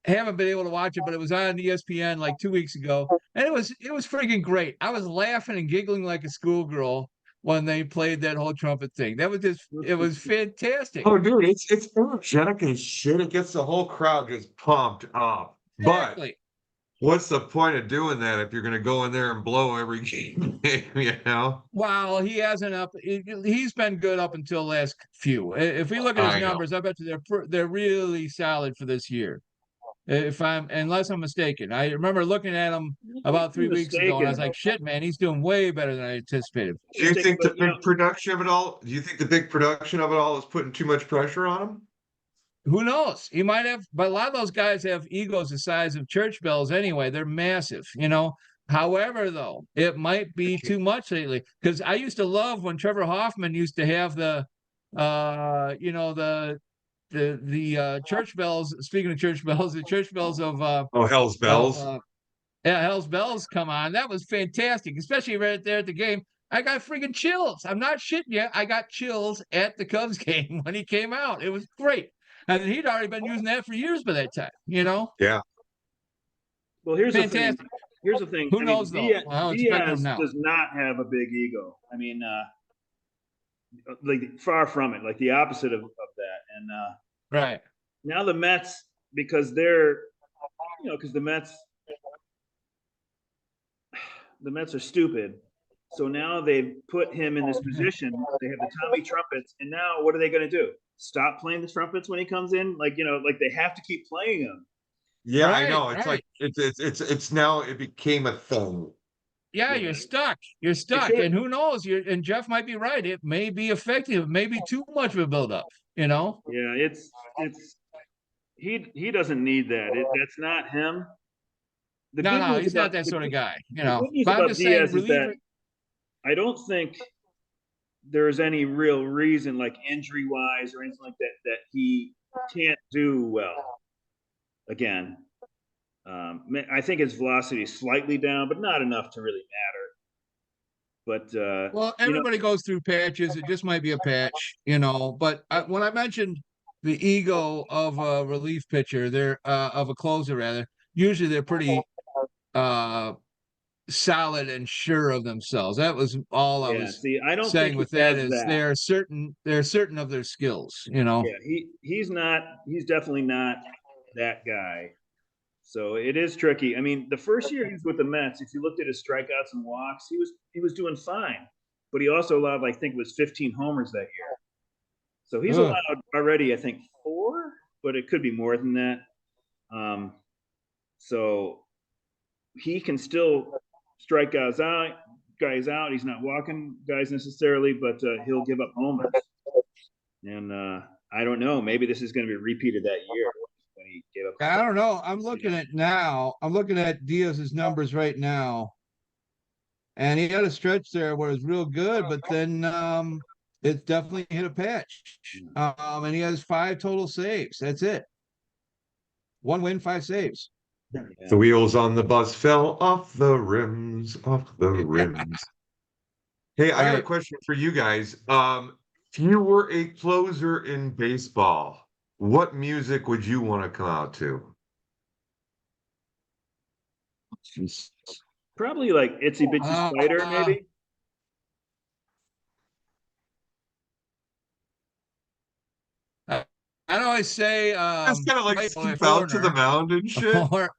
haven't been able to watch it, but it was on ESPN like 2 weeks ago, and it was freaking great. I was laughing and giggling like a schoolgirl when they played that whole trumpet thing. It was fantastic. Oh, dude, it's energetic as shit. It gets the whole crowd just pumped up. But Exactly. what's the point of doing that if you're gonna go in there and blow every game, you know? Wow, he hasn't up. He's been good up until last few. If we look at his I know. numbers, I bet you they're really solid for this year. Unless I'm mistaken. I remember looking at him about 3 weeks ago, and I was Mistaken. like, "Shit, man, he's doing way better than I anticipated." Do you Mistaken, think the but big production of it all? Do you think the big production of it all is putting too much pressure on him? Who knows? He might have, but a lot of those guys have egos the size of church bells anyway. They're massive. However, though, it might be too much lately because I used to love when Trevor Hoffman used to have the church bells. Speaking of church bells, the church bells Oh, hell's of bells. yeah, Hell's Bells come on. That was fantastic, especially right there at the game. I got freaking chills. I'm not shitting you. I got chills at the Cubs game when he came out. It was great. And he'd already been using that for years by that time. Yeah. Well, here's the thing. Fantastic. Here's the thing. Who I mean, knows though? How expecting him Diaz now. does not have a big ego. I mean, like far from it. Like the opposite of that. And Right. now the Mets, because they're, because the Mets are stupid. So now they've put him in this position. They have the Tommy trumpets, and now what are they going to do? Stop playing the trumpets when he comes in? Like like they have to keep playing him. Yeah, I Right, know. It's like right. it's now it became a thing. Yeah, Yeah, you're stuck. You're it stuck. could. And who knows? And Jeff might be right. It may be effective, maybe too much of a buildup. Yeah, it's he doesn't need that. That's not him. The No, good no, news he's about not that the sort of good, guy, you the know. good news But I'm about just saying Diaz is that reliever. I don't think there's any real reason, like injury wise or anything like that, that he can't do well again. I think his velocity is slightly down, but not enough to really matter. But Well, everybody goes through patches. It just might be a patch. But when I mentioned the ego of a relief pitcher, they're of a closer rather. Usually they're pretty uh, solid and sure of themselves. That was all I yeah, was see, I don't think saying he with that has is that. they're certain of their skills. Yeah, he's not. He's definitely not that guy. So it is tricky. I mean, the first year he was with the Mets, if you looked at his strikeouts and walks, he was doing fine. But he also allowed, like, I think it was 15 homers that year. So he's Ugh. allowed already, I think, 4, but it could be more than that. Um, so he can still strike guys out. He's not walking guys necessarily, but he'll give up homers. And I don't know. Maybe this is going to be repeated that year when he gave up. I don't know. I'm looking at now. I'm looking at Diaz's numbers right now, and he had a stretch there where it was real good, but then it definitely hit a patch. And he has 5 total saves. That's it. 1 win, 5 saves. The wheels on the bus fell off the rims, off the rims. Hey, I got a Right. question for you guys. If you were a closer in baseball, what music would you want to come out to? Probably like Itsy Bitsy Spider, Uh, maybe. I I'd always say Just kind of like right by skip out to the foreigner mound and shit. or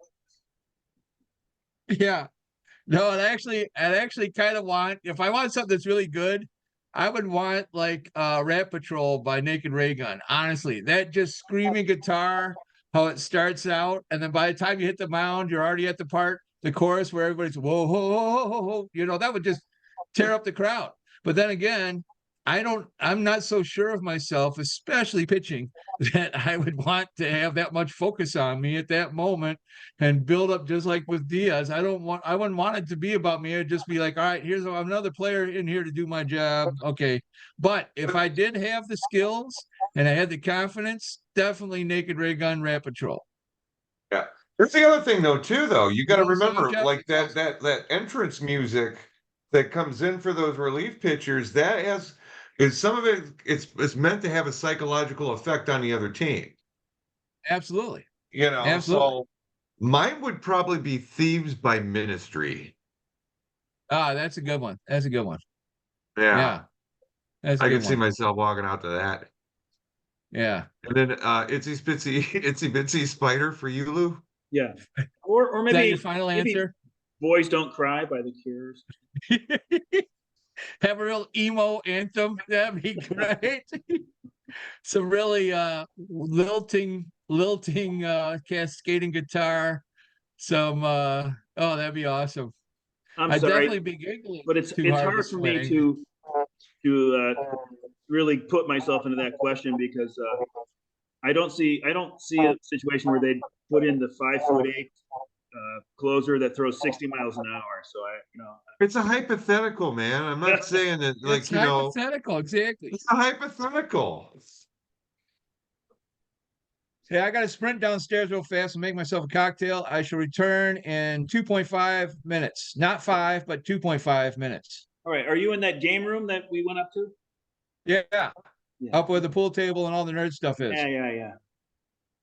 yeah. No, I'd actually kind of want if I want something that's really good, I would want like Rat Patrol by Naked Ray Gun. Honestly, that just screaming guitar, how it starts out, and then by the time you hit the mound, you're already at the chorus where everybody's whoa, whoa, whoa, whoa, whoa. You know, that would just tear up the crowd. But then again, I'm not so sure of myself, especially pitching, that I would want to have that much focus on me at that moment and build up just like with Diaz. I wouldn't want it to be about me. It'd just be like, all right, here's another player in here to do my job. Okay. But if I did have the skills and I had the confidence, definitely Naked Ray Gun Rat Patrol. Yeah. There's the other thing though, too, though. You got to You know, so remember, Jeff, like that entrance music that comes in for those relief pitchers, that is some of it, it's meant to have a psychological effect on the other team. absolutely. You know, Absolutely. so mine would probably be Thieves by Ministry. Ah, that's a good one. That's a good one. Yeah. Yeah, that's a I can good see one. myself walking out to that. Yeah. And then Itsy Spitsy Itsy Bitsy Spider for you, Lou. Yeah. Or Is that your final maybe answer? Boys Don't Cry by the Cures. Have a real emo anthem. That'd be great. Some really lilting cascading guitar. Some oh, that'd be awesome. I'm I'd sorry, definitely be giggling but too it's hard to hard for me swing. to really put myself into that question because I don't see a situation where they put in the 5'8" closer that throws 60 miles an hour. So It's a hypothetical, man. I'm not saying that, It's like, hypothetical, exactly. it's a hypothetical. Hey, I got to sprint downstairs real fast and make myself a cocktail. I shall return in 2.5 minutes. Not 5, but 2.5 minutes. all right. Are you in that game room that we went up to? Yeah. Yeah. Up where the pool table and all the nerd stuff is. Yeah.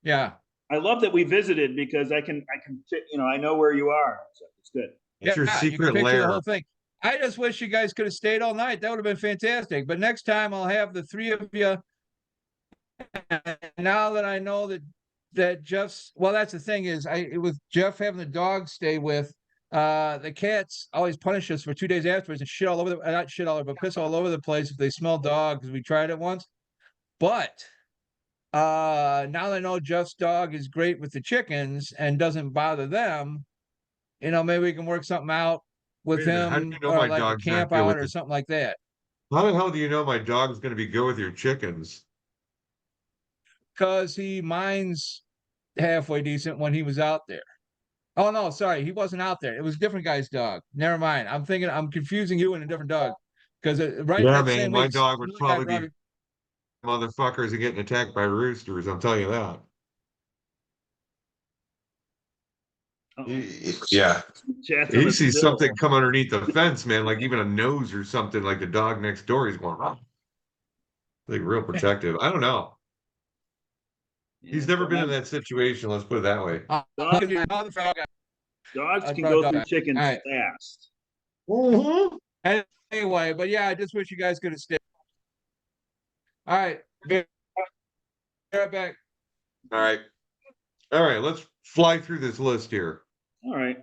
Yeah. I love that we visited because I can fit, I know where you are. So it's good. It's your Yeah, you can secret picture the lair. whole thing. I just wish you guys could have stayed all night. That would have been fantastic. But next time I'll have the three of you. And now that I know that Jeff's well, that's the thing is with Jeff having the dog stay with, the cats always punish us for 2 days afterwards and shit all over not shit all over, but piss all over the place if they smell dog because we tried it once. But now that I know Jeff's dog is great with the chickens and doesn't bother them, maybe we can work something out with Wait a minute. How do him you know or my like a dog's not camp good out with or the? something like that. How the hell do you know my dog's going to be good with your chickens? Because he minds halfway decent when he was out there. Oh no, sorry, he wasn't out there. It was a different guy's dog. Never mind. I'm confusing you and a different dog. Because right Yeah, that man, same my week, dog would another guy probably brought be motherfuckers and getting attacked by roosters. I'll tell you that. Yeah. Chats on He the sees bill. something come underneath the fence, man, like even a nose or something, like the dog next door. He's going, "Rah." Like real protective. I don't know. Yeah, He's never been in that situation. Let's put it that way. dogs, dogs I can brought a go dog. through All chickens right. fast. Anyway, but yeah, I just wish you guys could have stayed. All right. Be right back. All right. All right. Let's fly through this list here. All right.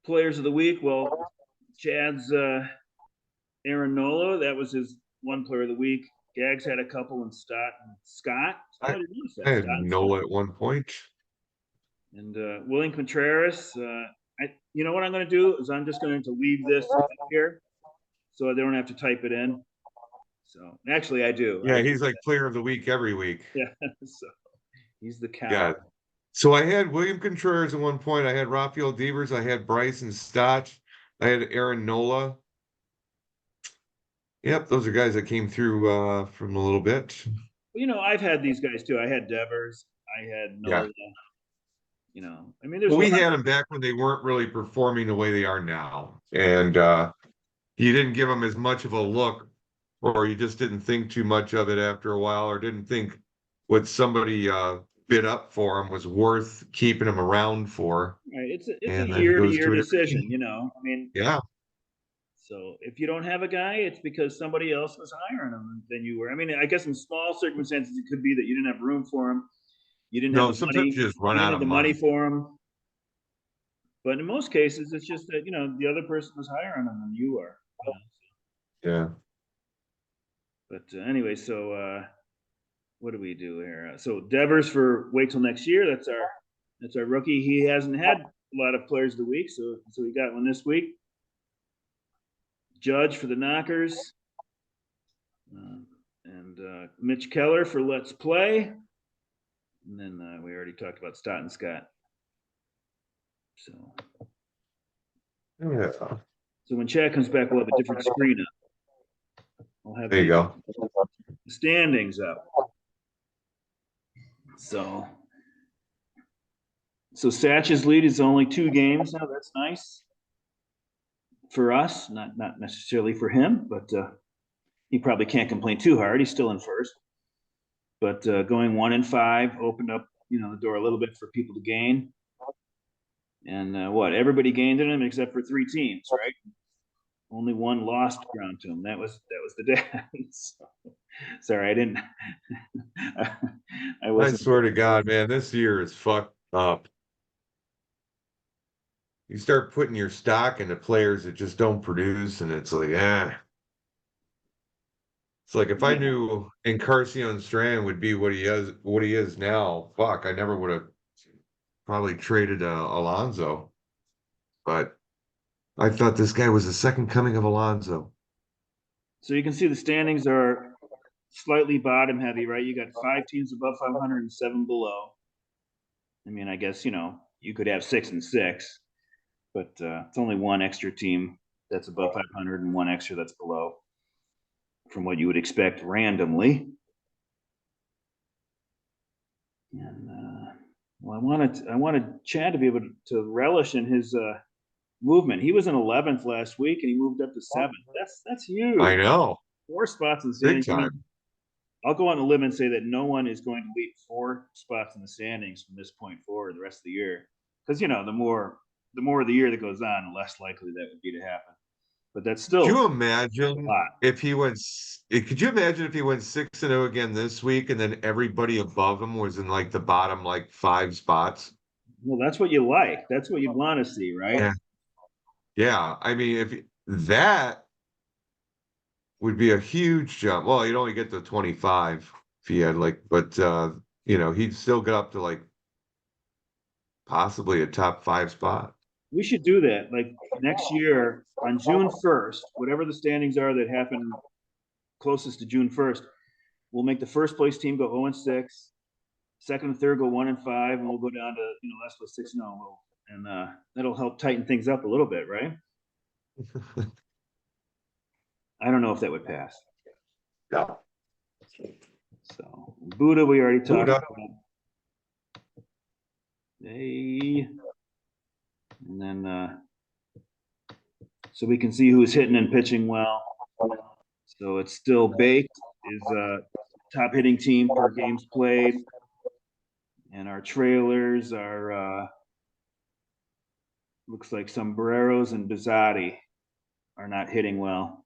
Players of the week. Well, Chad's Aaron Nola. That was his one player of the week. Gags had a couple, and Scott. I, I didn't notice that. I had Scott and Nola Scott. at one point. And William Contreras. You know what I'm going to do is I'm just going to leave this up here, so they don't have to type it in. So actually, I do. Yeah, he's like player of the week every week. Yeah. So he's the cow. Yeah. So I had William Contreras at one point. I had Rafael Devers. I had Bryson Stott. I had Aaron Nola. Yep, those are guys that came through from a little bit. Well, I've had these guys too. I had Devers. I had Nola. Yeah. I mean, there's we had them back when they weren't really performing the way they are now. And you didn't give them as much of a look, or you just didn't think too much of it after a while, or didn't think what somebody bid up for them was worth keeping them around for. Right. It's And a then it goes year-to-year to a different decision, team. I mean, Yeah. So if you don't have a guy, it's because somebody else was higher on him than you were. I mean, I guess in small circumstances, it could be that you didn't have room for him. You didn't have No, the sometimes money. you just run You didn't out have of the money money. for him. But in most cases, it's just that, the other person was higher on him than you are. Yeah. But anyway, so what do we do here? So Devers for wait till next year. That's our rookie. He hasn't had a lot of players of the week, so we got one this week. Judge for the Knockers, and Mitch Keller for Let's Play, and then we already talked about Stott and Scott. So Yeah. so when Chad comes back, we'll have a different screen up. We'll have There you go. the standings up. So Satch's lead is only 2 games now. That's nice for us, not necessarily for him, but he probably can't complain too hard. He's still in first. But going 1-5 opened up, the door a little bit for people to gain. And everybody gained in him except for 3 teams, right? Only one lost ground to him. That was the dance. Sorry, I didn't. I I wasn't. swear to God, man, this year is fucked up. You start putting your stock into players that just don't produce, and it's like, It's like if I Yeah. knew Encarnacion Strand would be what he is now, fuck, I never would have probably traded Alonso. But I thought this guy was the second coming of Alonso. So you can see the standings are slightly bottom heavy, right? You got 5 teams above 500 and 7 below. I mean, I guess you could have 6 and 6, but it's only one extra team that's above 500 and one extra that's below, from what you would expect randomly. And well, I wanted Chad to be able to relish in his movement. He was in 11th last week, and he moved up to 7th. That's huge. I know. 4 spots in the Big standings. I mean, time. I'll go on a limb and say that no one is going to leap 4 spots in the standings from this point forward the rest of the year, because the more of the year that goes on, the less likely that would be to happen. But that's still Could you a imagine lot. if he went? Could you imagine if he went 6-0 again this week, and then everybody above him was in like the bottom like 5 spots? Well, that's what you like. That's what you'd want to see, right? Yeah. Yeah. I mean, if that would be a huge jump. Well, you'd only get to 25 if he had but he'd still get up to like possibly a top 5 spot. We should do that. Like next year on June 1st, whatever the standings are that happen closest to June 1st, we'll make the first place team go 0-6, second and third go 1-5, and we'll go down to less than 6-0, and that'll help tighten things up a little bit, right? I don't know if that would pass. No. So Buddha, we already talked Buddha. about. They, and then so we can see who's hitting and pitching well. So it's still Baked is top hitting team per games played, and our trailers are looks like Sombreros and Bizzotti are not hitting well.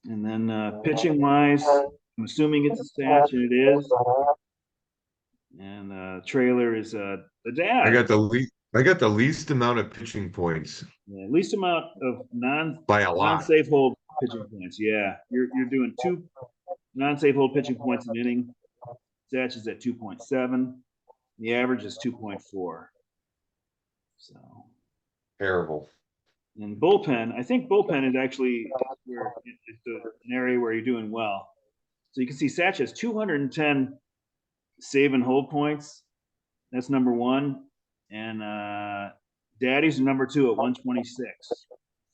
And then pitching wise, I'm assuming it's a Satch, and it is. And trailer is the dad. I got the least amount of pitching points. Yeah, least amount of By a lot. non-safe hold pitching points. Yeah, you're doing 2 non-safe hold pitching points an inning. Satch is at 2.7. The average is 2.4. So Terrible. And bullpen, I think bullpen is actually an area where you're doing well. So you can see Satch has 210 save and hold points. That's number 1. And Daddy's number 2 at 126.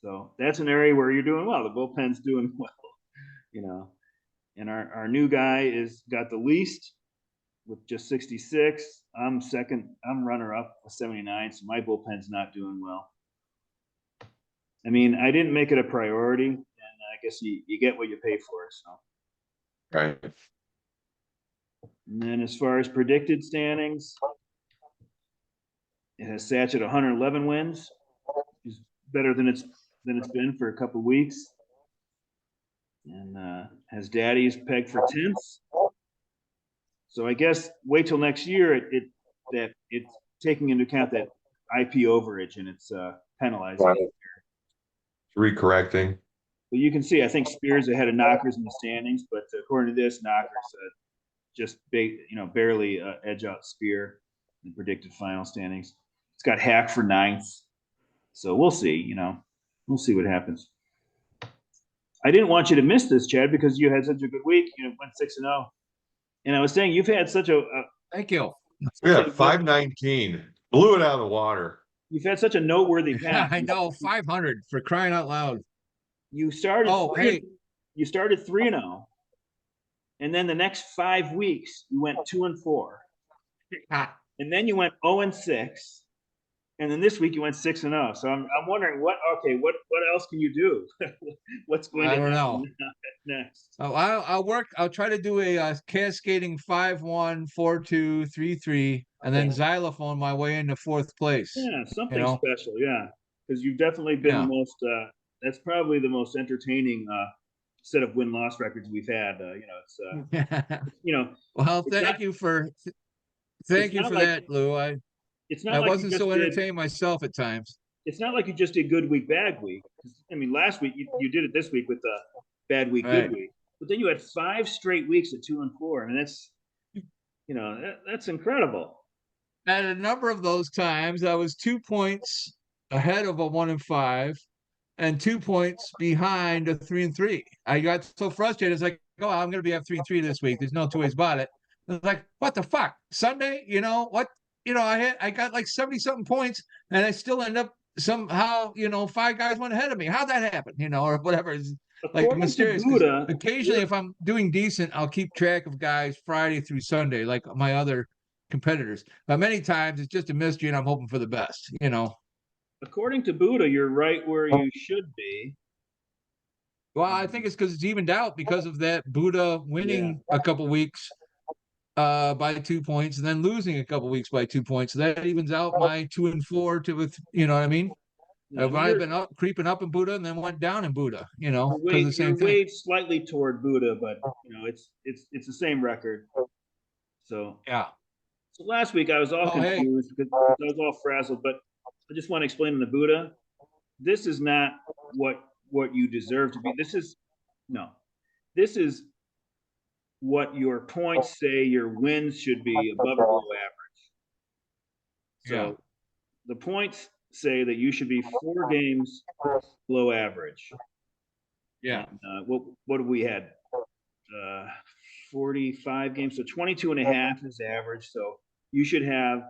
So that's an area where you're doing well. The bullpen's doing well, And our new guy is got the least with just 66. I'm second. I'm runner up with 79. So my bullpen's not doing well. I mean, I didn't make it a priority, and I guess you get what you pay for. So, Right. And then as far as predicted standings, it has Satch at 111 wins, which is better than its than it's been for a couple of weeks. And has Daddy's pegged for 10th. So I guess wait till next year. That it's taking into account that IP overage and it's penalizing. Right. Recorrecting. But you can see, I think Spears ahead of Knockers in the standings, but according to this, Knockers just barely edge out Spear in the predicted final standings. It's got Hack for 9th, so we'll see. We'll see what happens. I didn't want you to miss this, Chad, because you had such a good week. Went 6-0, and I was saying you've had such a Thank you. Yeah, 519. Blew it out of the water. You've had such a noteworthy path. I know, 500 for crying out loud. You started. Oh, hey. You started 3-0, and then the next 5 weeks you went 2-4, and then you went 0-6. And then this week you went 6-0. So I'm wondering what else can you do? What's going to happen next? Oh, I'll try to do a cascading 5-1, 4-2, 3-3, and then xylophone my way into 4th place. Yeah, something special. Yeah, because you've definitely been the most. That's probably the most entertaining set of win-loss records we've had. Well, thank you for that, Lou. It's not I like wasn't so entertained myself at times. It's not like you just did good week, bad week. I mean, last week you did it this week with the bad week, good week. But then you had 5 straight weeks at 2-4. I mean, that's incredible. At a number of those times, I was 2 points ahead of a 1-5 and 2 points behind a 3-3. I got so frustrated. It's like, oh, I'm going to be at 3-3 this week. There's no 2 ways about it. It's like, what the fuck? Sunday? What? I got like 70-something points, and I still end up somehow, 5 guys went ahead of me. How'd that happen? Or whatever. It's like mysterious. Occasionally, if I'm doing decent, I'll keep track of guys Friday through Sunday, like my other competitors. But many times it's just a mystery, and I'm hoping for the best. According to Buddha, you're right where you should be. Well, I think it's because it's evened out because of that Buddha winning a couple weeks by 2 points and then losing a couple weeks by 2 points. So that evens out my 2-4 you know what I mean? I've been creeping up in Buddha and then went down in Buddha, because the same thing. Weighed slightly toward Buddha, but it's the same record. So yeah. So last week I was all confused because I was all frazzled, but I just want to explain in the Buddha, this is not what you deserve to be. This is what your points say your wins should be above or below average. So the points say that you should be 4 games below average. Yeah. And, what have we had? 45 games, so 22.5 is average. So you should have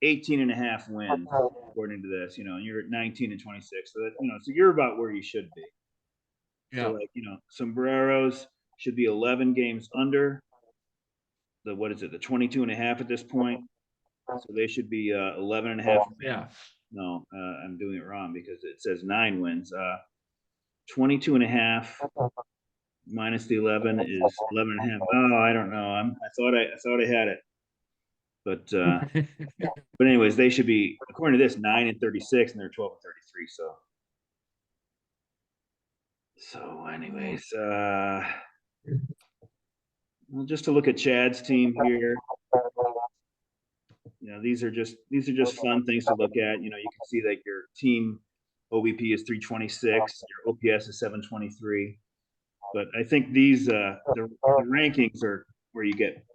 18.5 wins according to this. And you're at 19 and 26. So that so you're about where you should be. Yeah. So sombreros should be 11 games under the 22.5 at this point. So they should be 11.5. Yeah. No, I'm doing it wrong because it says 9 wins. 22.5 minus the 11 is 11.5. Oh, I don't know. I thought I had it, but anyways, they should be, according to this, 9 and 36, and they're 12 and 33. So anyways, well, just to look at Chad's team here, these are just fun things to look at. You can see that your team OBP is 326, your OPS is 723. But I think these the rankings are where you get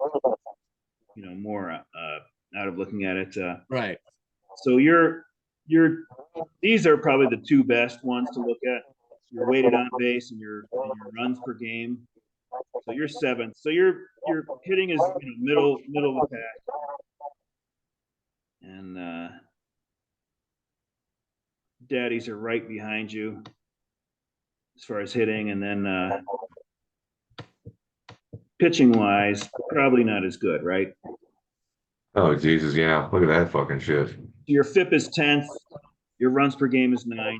more out of looking at it. Right. So these are probably the 2 best ones to look at. Your weighted on base and your runs per game. So you're 7th. So your hitting is middle of the pack. And Daddies are right behind you as far as hitting, and then pitching wise, probably not as good, right? Oh Jesus, yeah. Look at that fucking shit. Your FIP is 10th. Your runs per game is 9th,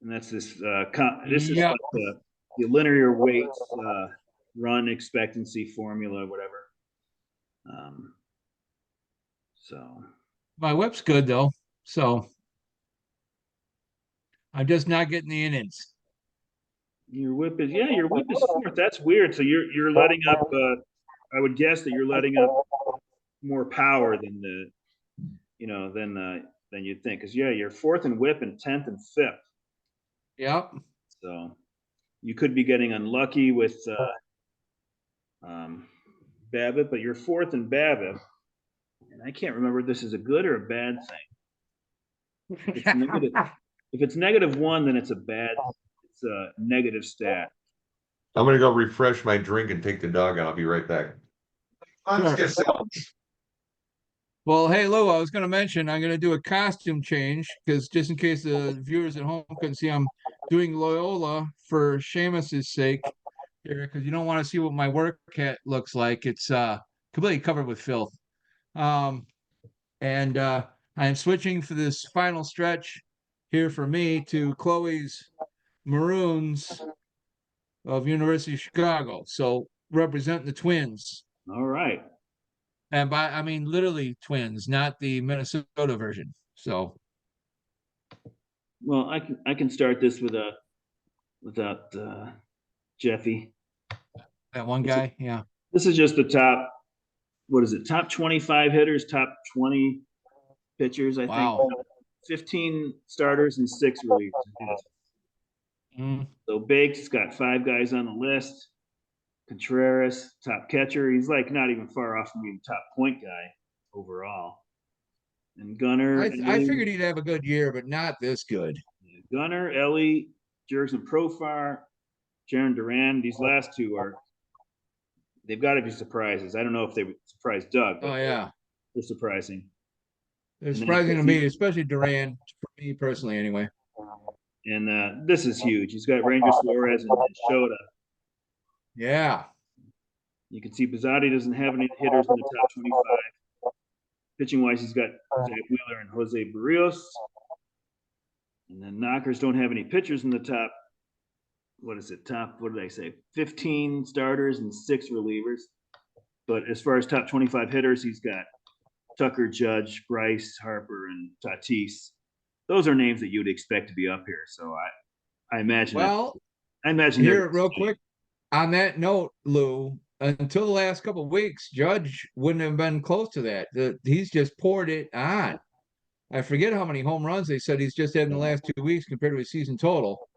and that's this. This is like the linear weights run expectancy formula, whatever. So my whip's good though, so I'm just not getting the innings. Your whip is your whip is fourth. That's weird. So you're letting up. I would guess that you're letting up more power than than you'd think. Because you're fourth in whip and 10th and fifth. Yep. So you could be getting unlucky with BABIP, but you're fourth in BABIP, and I can't remember if this is a good or a bad thing. If it's -1, then it's a negative stat. I'm gonna go refresh my drink and take the dog out. I'll be right back. Sure. Well, hey Lou, I was going to mention I'm going to do a costume change because just in case the viewers at home couldn't see, I'm doing Loyola for Seamus's sake here because you don't want to see what my work hat looks like. It's completely covered with filth. Um, and I'm switching for this final stretch here for me to Chloe's Maroons of University of Chicago. So representing the Twins. All right. And I mean literally Twins, not the Minnesota version. So well, I can start this without Jeffy. that one guy, yeah. This is just the top. What is it? Top 25 hitters, top 20 pitchers. I think 15 starters and 6 relievers. So Bake's got 5 guys on the list. Contreras, top catcher. He's like not even far off from being top point guy overall. And Gunner. I figured he'd have a good year, but not this good. Gunner, Ellie, Jurickson Profar, Jaron Duran. These last two they've got to be surprises. I don't know if they would surprise Doug, but they're surprising. They're surprising to me, especially Duran, for me personally, anyway. And this is huge. He's got Ranger Suarez and Shota. Yeah. You can see Bizzotti doesn't have any hitters in the top 25. Pitching wise, he's got Zach Wheeler and Jose Barrios. And then knockers don't have any pitchers in the top. What is it? What did I say? 15 starters and 6 relievers. But as far as top 25 hitters, he's got Tucker, Judge, Bryce, Harper, and Tatis. Those are names that you'd expect to be up here. So I imagine. Well, I imagine here real quick. On that note, Lou, until the last couple of weeks, Judge wouldn't have been close to that. He's just poured it on. I forget how many home runs they said he's just had in the last 2 weeks compared to his season total,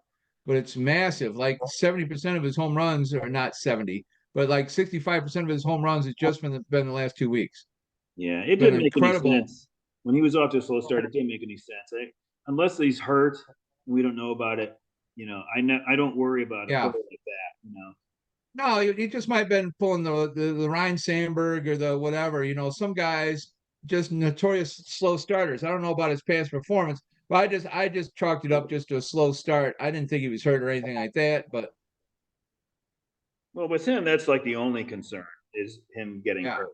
but it's massive. Like 70% of his home runs are not 70, but like 65% of his home runs has just been the last 2 weeks. Yeah, it didn't make any sense when he was off to a slow start. It didn't make any sense, unless he's hurt. We don't know about it. I don't worry about it like that. No, he just might have been pulling the Ryan Sandberg or the whatever. Some guys just notorious slow starters. I don't know about his past performance, but I just chalked it up just to a slow start. I didn't think he was hurt or anything like that. But well, with him, that's like the only concern is him getting hurt.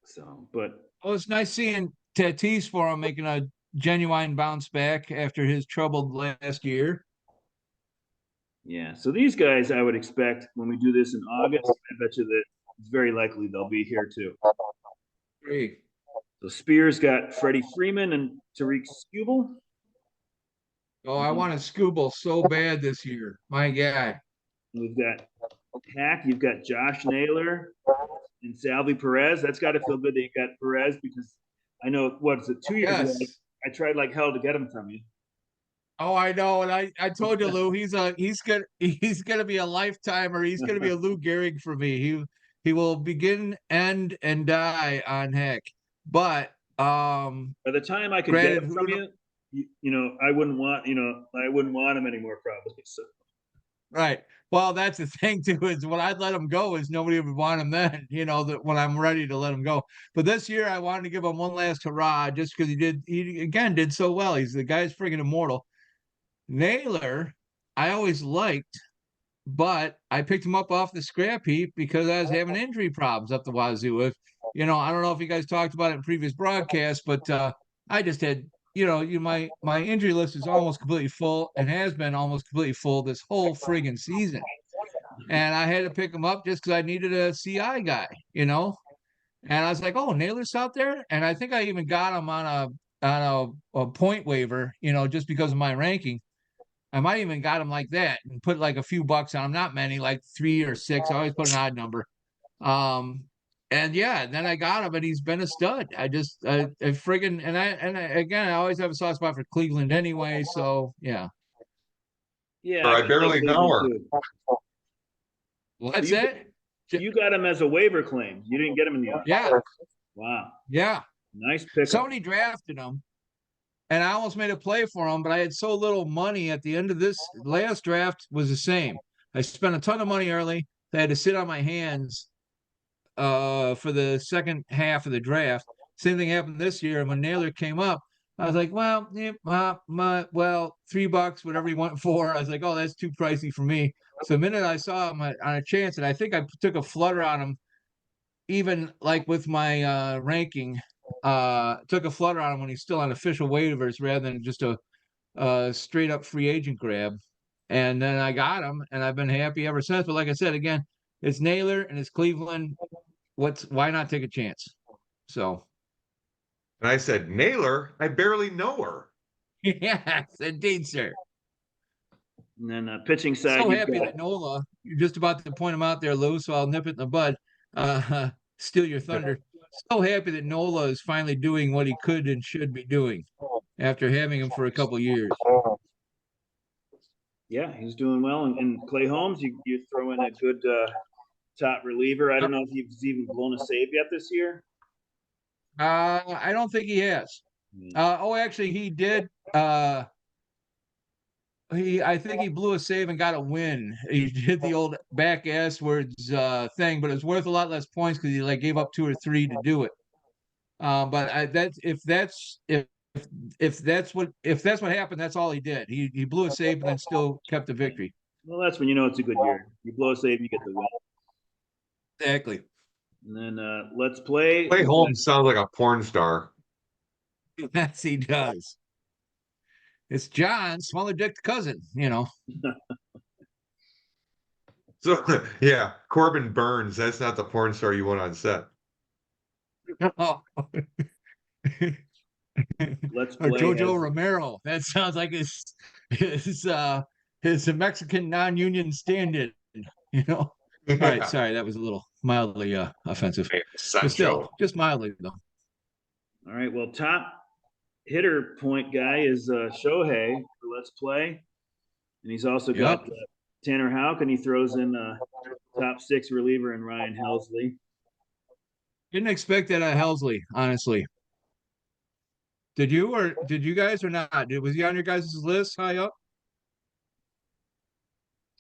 So, but it's nice seeing Tatis for him making a genuine bounce back after his troubled last year. Yeah, so these guys, I would expect when we do this in August, I bet you that it's very likely they'll be here too. Great. So Spears got Freddie Freeman and Tariq Skubal. Oh, I want a Skubal so bad this year. My guy. We've got Hack. You've got Josh Naylor and Salvi Perez. That's got to feel good that you got Perez because I know, 2 years ago, I tried like hell to get him from you. Oh, I know, and I told you, Lou, he's gonna be a lifetimer. He's gonna be a Lou Gehrig for me. He will begin, end, and die on Heck. But by the time I could get him from you, I wouldn't want him anymore probably. So. Right. Well, that's the thing too, is when I'd let him go is nobody would want him then, that when I'm ready to let him go. But this year I wanted to give him one last hurrah just because he again did so well. The guy's freaking immortal. Naylor, I always liked, but I picked him up off the scrap heap because I was having injury problems up the wazoo. I don't know if you guys talked about it in previous broadcasts, but I just had, my injury list is almost completely full and has been almost completely full this whole friggin' season. And I had to pick him up just because I needed a CI guy, And I was like, oh, Naylor's out there. And I think I even got him on a point waiver, just because of my ranking. I might even got him like that and put like a few bucks on him, not many, like 3 or 6. I always put an odd number. Um, and yeah, then I got him, and he's been a stud. I friggin' again, I always have a soft spot for Cleveland anyway. So yeah, Yeah, Or I I kind of like barely know Cleveland her. too. what's You that? you got him as a waiver claim. You didn't get him in the auction. Yeah, Wow, yeah. nice pickup. Somebody drafted him, and I almost made a play for him, but I had so little money at the end of this last draft was the same. I spent a ton of money early. I had to sit on my hands for the second half of the draft. Same thing happened this year. And when Naylor came up, I was like, well, yeah, well, $3, whatever he went for. I was like, oh, that's too pricey for me. So the minute I saw him on a chance, and I think I took a flutter on him, even like with my ranking, took a flutter on him when he's still on official waivers rather than just a straight up free agent grab. And then I got him, and I've been happy ever since. But like I said, again, it's Naylor and it's Cleveland. Why not take a chance? So And I said, Naylor, I barely know her. yes, indeed, sir. And then pitching side, So you've happy got that Nola, you're just about to point him out there, Lou, so I'll nip it in the bud. Steal your thunder. So happy that Nola is finally doing what he could and should be doing after having him for a couple years. yeah, he's doing well. And Clay Holmes, you throw in a good top reliever. I don't know if he's even blown a save yet this year. I don't think he has. Actually, he did. I think he blew a save and got a win. He did the old back asswards thing, but it was worth a lot less points because he like gave up 2 or 3 to do it. But if that's what happened, that's all he did. He blew a save and then still kept the victory. Well, that's when you know it's a good year. You blow a save, you get the win. Exactly. And then let's play. Clay Holmes sounds like a porn star. Yes, he does. It's John, smaller dick cousin, So yeah, Corbin Burns. That's not the porn star you want on set. Oh. Let's Or play. Jojo Romero. That sounds like his Mexican non-union stand-in, All right, sorry, that was a little mildly offensive. But still, just mildly though. All right. Well, top hitter point guy is Shohei for Let's Play. And he's also got Tanner Houck, and he throws in top 6 reliever in Ryan Helsley. Didn't expect that at Helsley, honestly. Did you guys or not? Was he on your guys' list high up?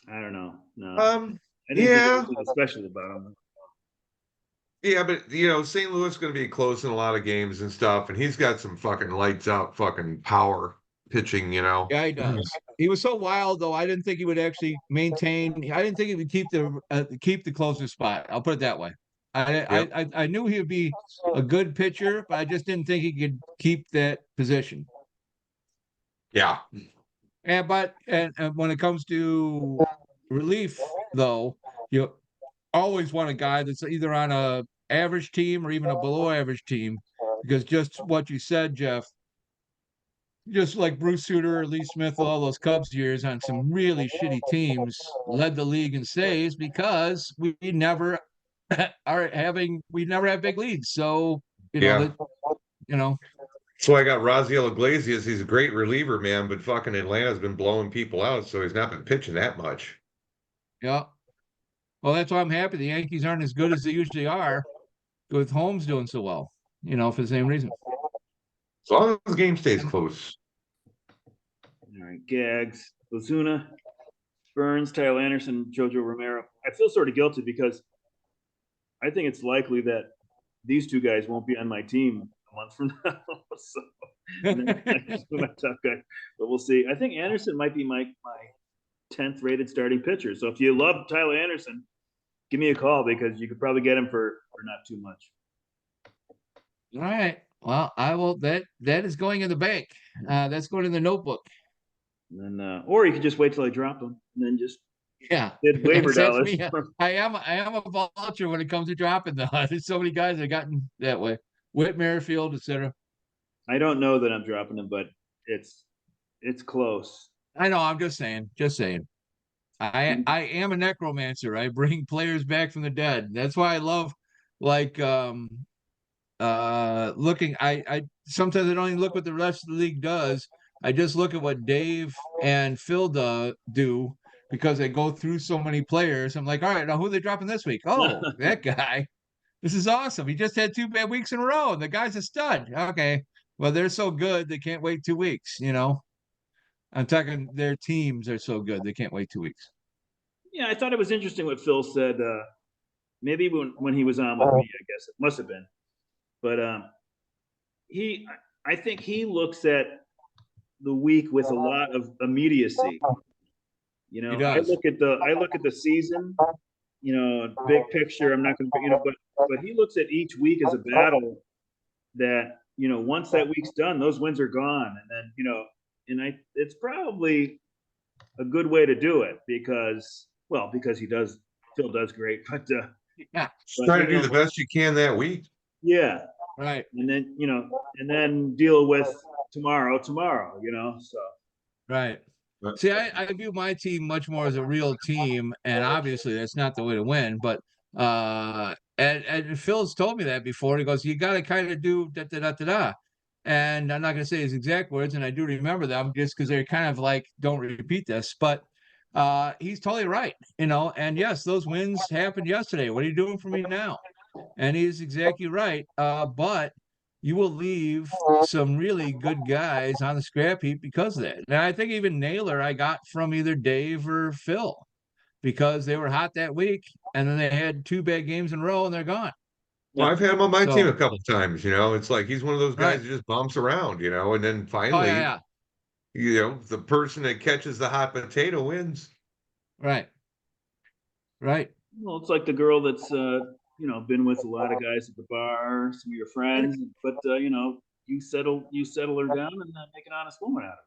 I don't know. No. I didn't think anything special about him. Yeah, but St. Louis is going to be close in a lot of games and stuff, and he's got some fucking lights out fucking power pitching, Yeah, he does. He was so wild though. I didn't think he would actually maintain. I didn't think he would keep the closer spot. I'll put it that way. I knew he would be a good pitcher, but I just didn't think he could keep that position. Yeah. And when it comes to relief, though, you always want a guy that's either on a average team or even a below average team, because just what you said, Jeff, just like Bruce Sutter, Lee Smith, all those Cubs years on some really shitty teams led the league in saves because we never have big leads. So So I got Raziel Iglesias. He's a great reliever, man, but fucking Atlanta's been blowing people out, so he's not been pitching that much. Yeah. Well, that's why I'm happy the Yankees aren't as good as they usually are, with Holmes doing so well. For the same reason. As long as the game stays close. All right, Gags, Ozuna, Burns, Tyler Anderson, Jojo Romero. I feel sort of guilty because I think it's likely that these 2 guys won't be on my team a month from now. So my top guy, but we'll see. I think Anderson might be my 10th rated starting pitcher. So if you love Tyler Anderson, give me a call because you could probably get him for not too much. All right. Well, I will. That is going in the bank. That's going in the notebook. And then, or you could just wait till I drop them and then just did waiver dollars. I am a vulture when it comes to dropping though. There's so many guys that have gotten that way. Whit Merrifield, etc. I don't know that I'm dropping him, but it's close. I know. I'm just saying. Just saying. I am a necromancer. I bring players back from the dead. That's why I love like looking. I sometimes I don't even look what the rest of the league does. I just look at what Dave and Phil do because they go through so many players. I'm like, all right, now who are they dropping this week? Oh, that guy. This is awesome. He just had 2 bad weeks in a row, and the guy's a stud. Okay. Well, they're so good they can't wait 2 weeks, you know. I'm talking their teams are so good they can't wait 2 weeks. Yeah, I thought it was interesting what Phil said. Maybe when he was on with me, I guess it must have been. But he, I think he looks at the week with a lot of immediacy. You He know, does. I look at the season. You know, big picture. I'm not going to, but he looks at each week as a battle. That once that week's done, those wins are gone, and then and it's probably a good way to do it because Phil does great, Yeah. Just but try to do the best you can that week. yeah, Right. and then and then deal with tomorrow, so Right. But See, I view my team much more as a real team, and obviously that's not the way to win. But and Phil's told me that before. He goes, "You got to kind of do da da da da da," and I'm not going to say his exact words, and I do remember them just because they're kind of like, "Don't repeat this." But he's totally right, you know. And yes, those wins happened yesterday. What are you doing for me now? And he's exactly right. But you will leave some really good guys on the scrap heap because of that. And I think even Naylor I got from either Dave or Phil because they were hot that week and then they had 2 bad games in a row and they're gone. well, yeah. I've had him on my team So a couple times, It's like he's one of those right. guys who just bumps around, and then Oh yeah, finally, yeah. the person that catches the hot potato wins. Right. Right. Well, it's like the girl that's been with a lot of guys at the bar, some of your friends, but you settle her down and make an honest woman out of her.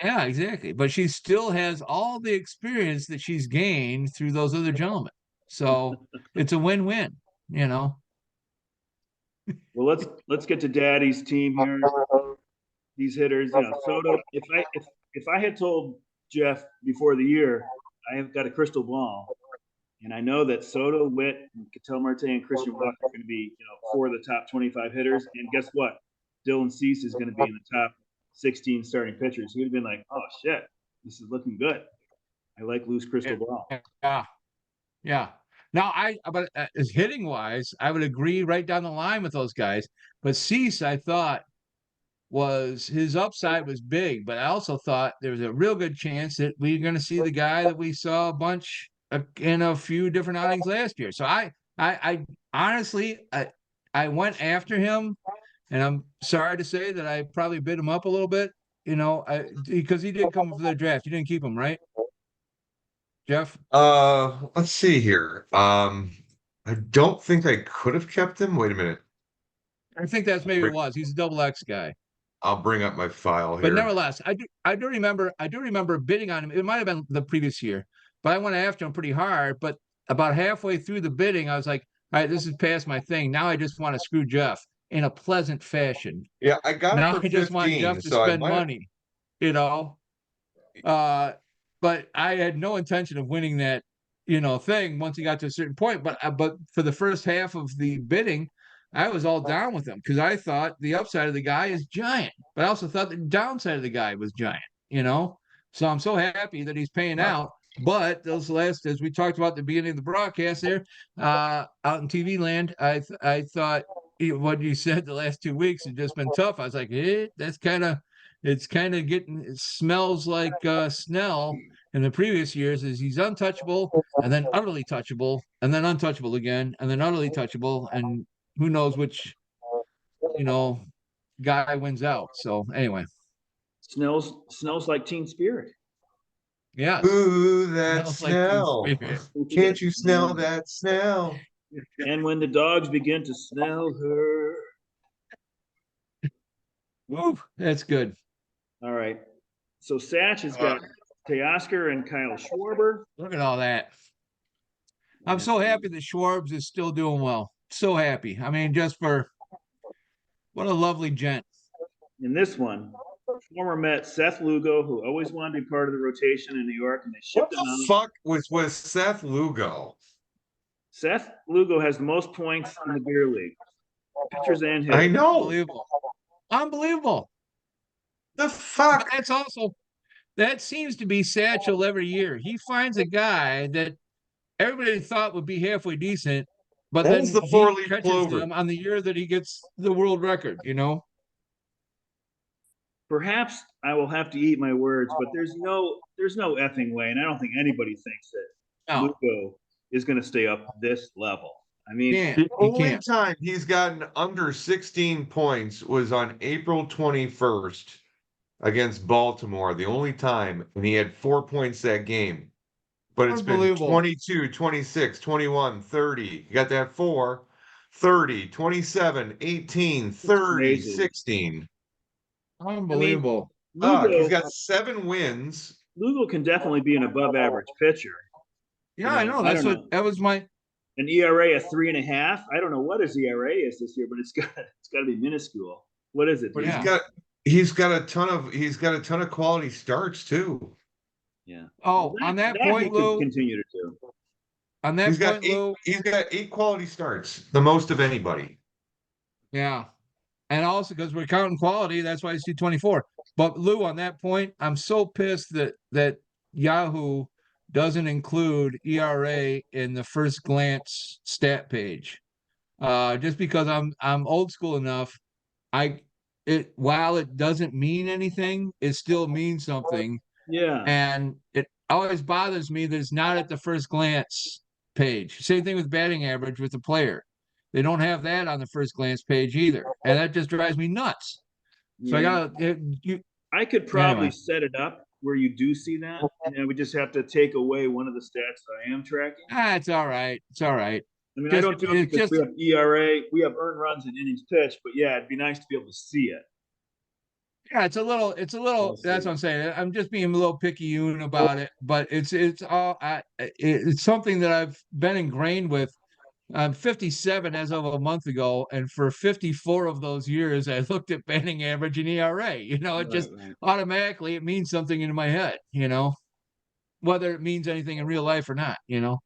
Yeah, exactly. But she still has all the experience that she's gained through those other gentlemen. So it's a win-win, you know. Well, let's get to Daddy's team here. These hitters, Soto. If I had told Jeff before the year, I have got a crystal ball, and I know that Soto, Witt, and Ketel Marte, and Christian Walker are going to be, four of the top 25 hitters. And guess what? Dylan Cease is going to be in the top 16 starting pitchers. He would have been like, oh shit, this is looking good. I like loose crystal ball. Yeah. Yeah. Now, but as hitting wise, I would agree right down the line with those guys. But Cease, I thought was his upside was big, but I also thought there was a real good chance that we are going to see the guy that we saw a bunch in a few different outings last year. So I honestly, I went after him, and I'm sorry to say that I probably bid him up a little bit, because he did come for the draft. You didn't keep him, right, Jeff? Let's see here. I don't think I could have kept him. Wait a minute. I think that's I'll maybe bring, it was. He's a double X guy. I'll bring up my file But here. nevertheless, I do remember bidding on him. It might have been the previous year, but I went after him pretty hard. But about halfway through the bidding, I was like, all right, this is past my thing. Now I just want to screw Jeff in a pleasant fashion. Yeah, I got it Now for I just want 15, Jeff to so I spend might have. money, you know. Uh, but I had no intention of winning that, thing once he got to a certain point. But for the first half of the bidding, I was all down with him because I thought the upside of the guy is giant, but I also thought the downside of the guy was giant, you know. So I'm so happy that he's paying out. But those last, as we talked about at the beginning of the broadcast there, out in TV land, I thought what you said the last 2 weeks has just been tough. I was like, that's kind of it's kind of it smells like Snell in the previous years is he's untouchable and then utterly touchable and then untouchable again and then utterly touchable and who knows which you know guy wins out. So anyway, Smells like Teen Spirit. yes, Ooh, that smells like Teen smell. Spirit. Can't you smell that smell? And when the dogs begin to smell her. Woo, that's good. All right. So Satch has got Teoscar and Kyle Schwarber. Look at all that. I'm And so happy that Schwarbs is still doing well. So happy. I mean, just for what a lovely gent. In this one, former Met Seth Lugo, who always wanted to be part of the rotation in New York, and they What shipped him the out. fuck was Seth Lugo? Seth Lugo has the most points in the beer league, pitchers and I hitters. know. Unbelievable. Unbelievable. The But fuck? that's also, that seems to be Satchel every year. He finds a guy that everybody thought would be halfway decent, but That was then the he four-leaf catches clover. them on the year that he gets the world record, you know? Perhaps I will have to eat my words, but there's no effing way, and I don't think anybody thinks that No, Lugo is going to stay up this level. I mean, can't. The He only can't. time he's gotten under 16 points was on April 21st against Baltimore. The only time, and he had 4 points that game. But it's been Unbelievable. 22, 26, 21, 30. You got that 4, 30, 27, 18, it's 30, crazy. 16. I mean, Unbelievable. Fuck, he's Lugo got 7 wins. Lugo can definitely be an above average pitcher. Yeah, I know. I That's don't what know. that was my An ERA of 3.5. I don't know what his ERA is this year, but it's got to be minuscule. What is it? But Yeah. he's got a ton of quality starts too. Yeah. Oh, on that point, he could Lou. continue to do. On that point, Lou. He's got 8 quality starts, the most of anybody. Yeah. And also because we're counting quality, that's why it's 224. But Lou, on that point, I'm so pissed that Yahoo doesn't include ERA in the first glance stat page. Just because I'm old school enough, I it while it doesn't mean anything, it still means something. Yeah. And it always bothers me that it's not at the first glance page. Same thing with batting average with the player. They don't have that on the first glance page either. And that just drives me nuts. So I Yeah. gotta you I could probably anyway. set it up where you do see that, and then we just have to take away one of the stats that I am tracking. It's all right. It's all right. I mean, I Just don't do it it's because we just have ERA, we have earned runs and innings pitched, but yeah, it'd be nice to be able to see it. yeah, it's a little We'll that's see. what I'm saying. I'm just being a little picayune about it, but it's something that I've been ingrained with. I'm 57 as of a month ago, and for 54 of those years, I looked at batting average and ERA. You know, it Right, just right. automatically it means something in my head. You know, whether it means anything in real life or not. You know.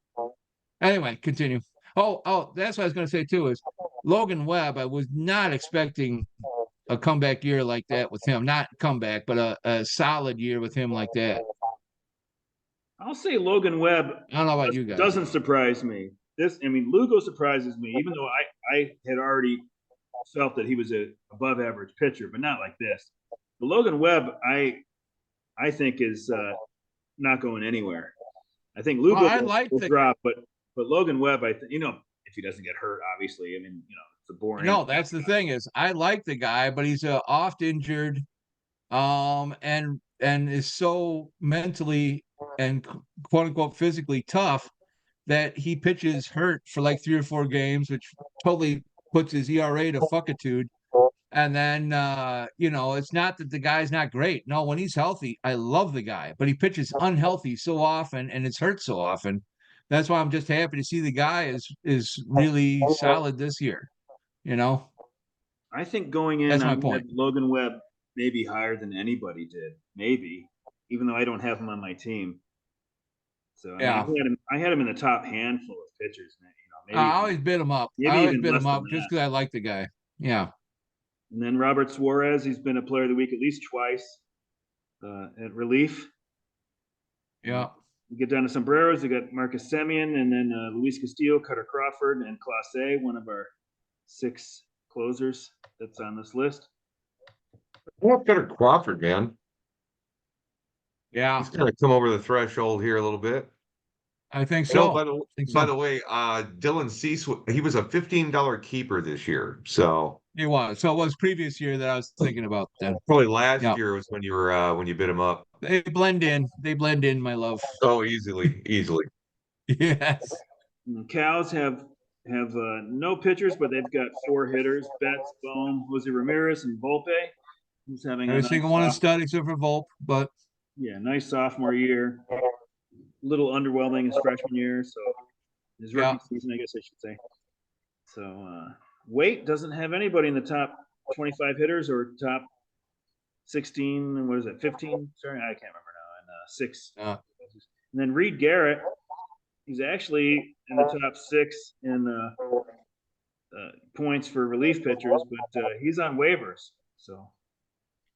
Anyway, continue. Oh, that's what I was going to say too. Is Logan Webb? I was not expecting a comeback year like that with him. Not comeback, but a solid year with him like that. I'll say Logan Webb I don't know about you guys. doesn't surprise me. I mean, Lugo surprises me, even though I had already felt that he was a above average pitcher, but not like this. But Logan Webb, I think is not going anywhere. I think Well, Lugo I like will the drop, but Logan Webb, I think if he doesn't get hurt, obviously. I mean, it's a boring. no. That's the thing is I like the guy, but he's oft injured, and is so mentally and quote unquote physically tough that he pitches hurt for like 3 or 4 games, which totally puts his ERA to fuckitude. And then it's not that the guy's not great. No, when he's healthy, I love the guy, but he pitches unhealthy so often and it's hurt so often. That's why I'm just happy to see the guy is really solid this year. You know, I think going in, that's I my had point. Logan Webb maybe higher than anybody did, maybe, even though I don't have him on my team. So I mean, Yeah. I had him in the top handful of pitchers, I always bid him up. I maybe always even bid less him than up just that. because I like the guy. Yeah. And then Robert Suarez, he's been a player of the week at least twice at relief. Yeah. You get down to sombreros, you got Marcus Semien, and then Luis Castillo, Cutter Crawford, and Clase, one of our 6 closers that's on this list. What better Crawford, man? Yeah. He's kind of come over the threshold here a little bit. I think You know, so. by the way, Dylan Cease, he was a $15 keeper this year. So It was. So it was previous year that I was thinking about then. probably last Yeah. year was when you were when you bid him up. They blend in. They blend in, my love. Oh, easily. Yes. And the Cows have no pitchers, but they've got 4 hitters: Betts, Bohm, Jose Ramirez, and Volpe. He's having a Every nice single one is stud except for Volpe, but nice sophomore year. A little underwhelming his freshman year, so his rookie season, I guess I should say. So Waite doesn't have anybody in the top 25 hitters or top 16, what is it, 15? Sorry, I can't remember now. And 6. Uh, And then Reed Garrett, he's actually in the top 6 in points for relief pitchers, but he's on waivers. So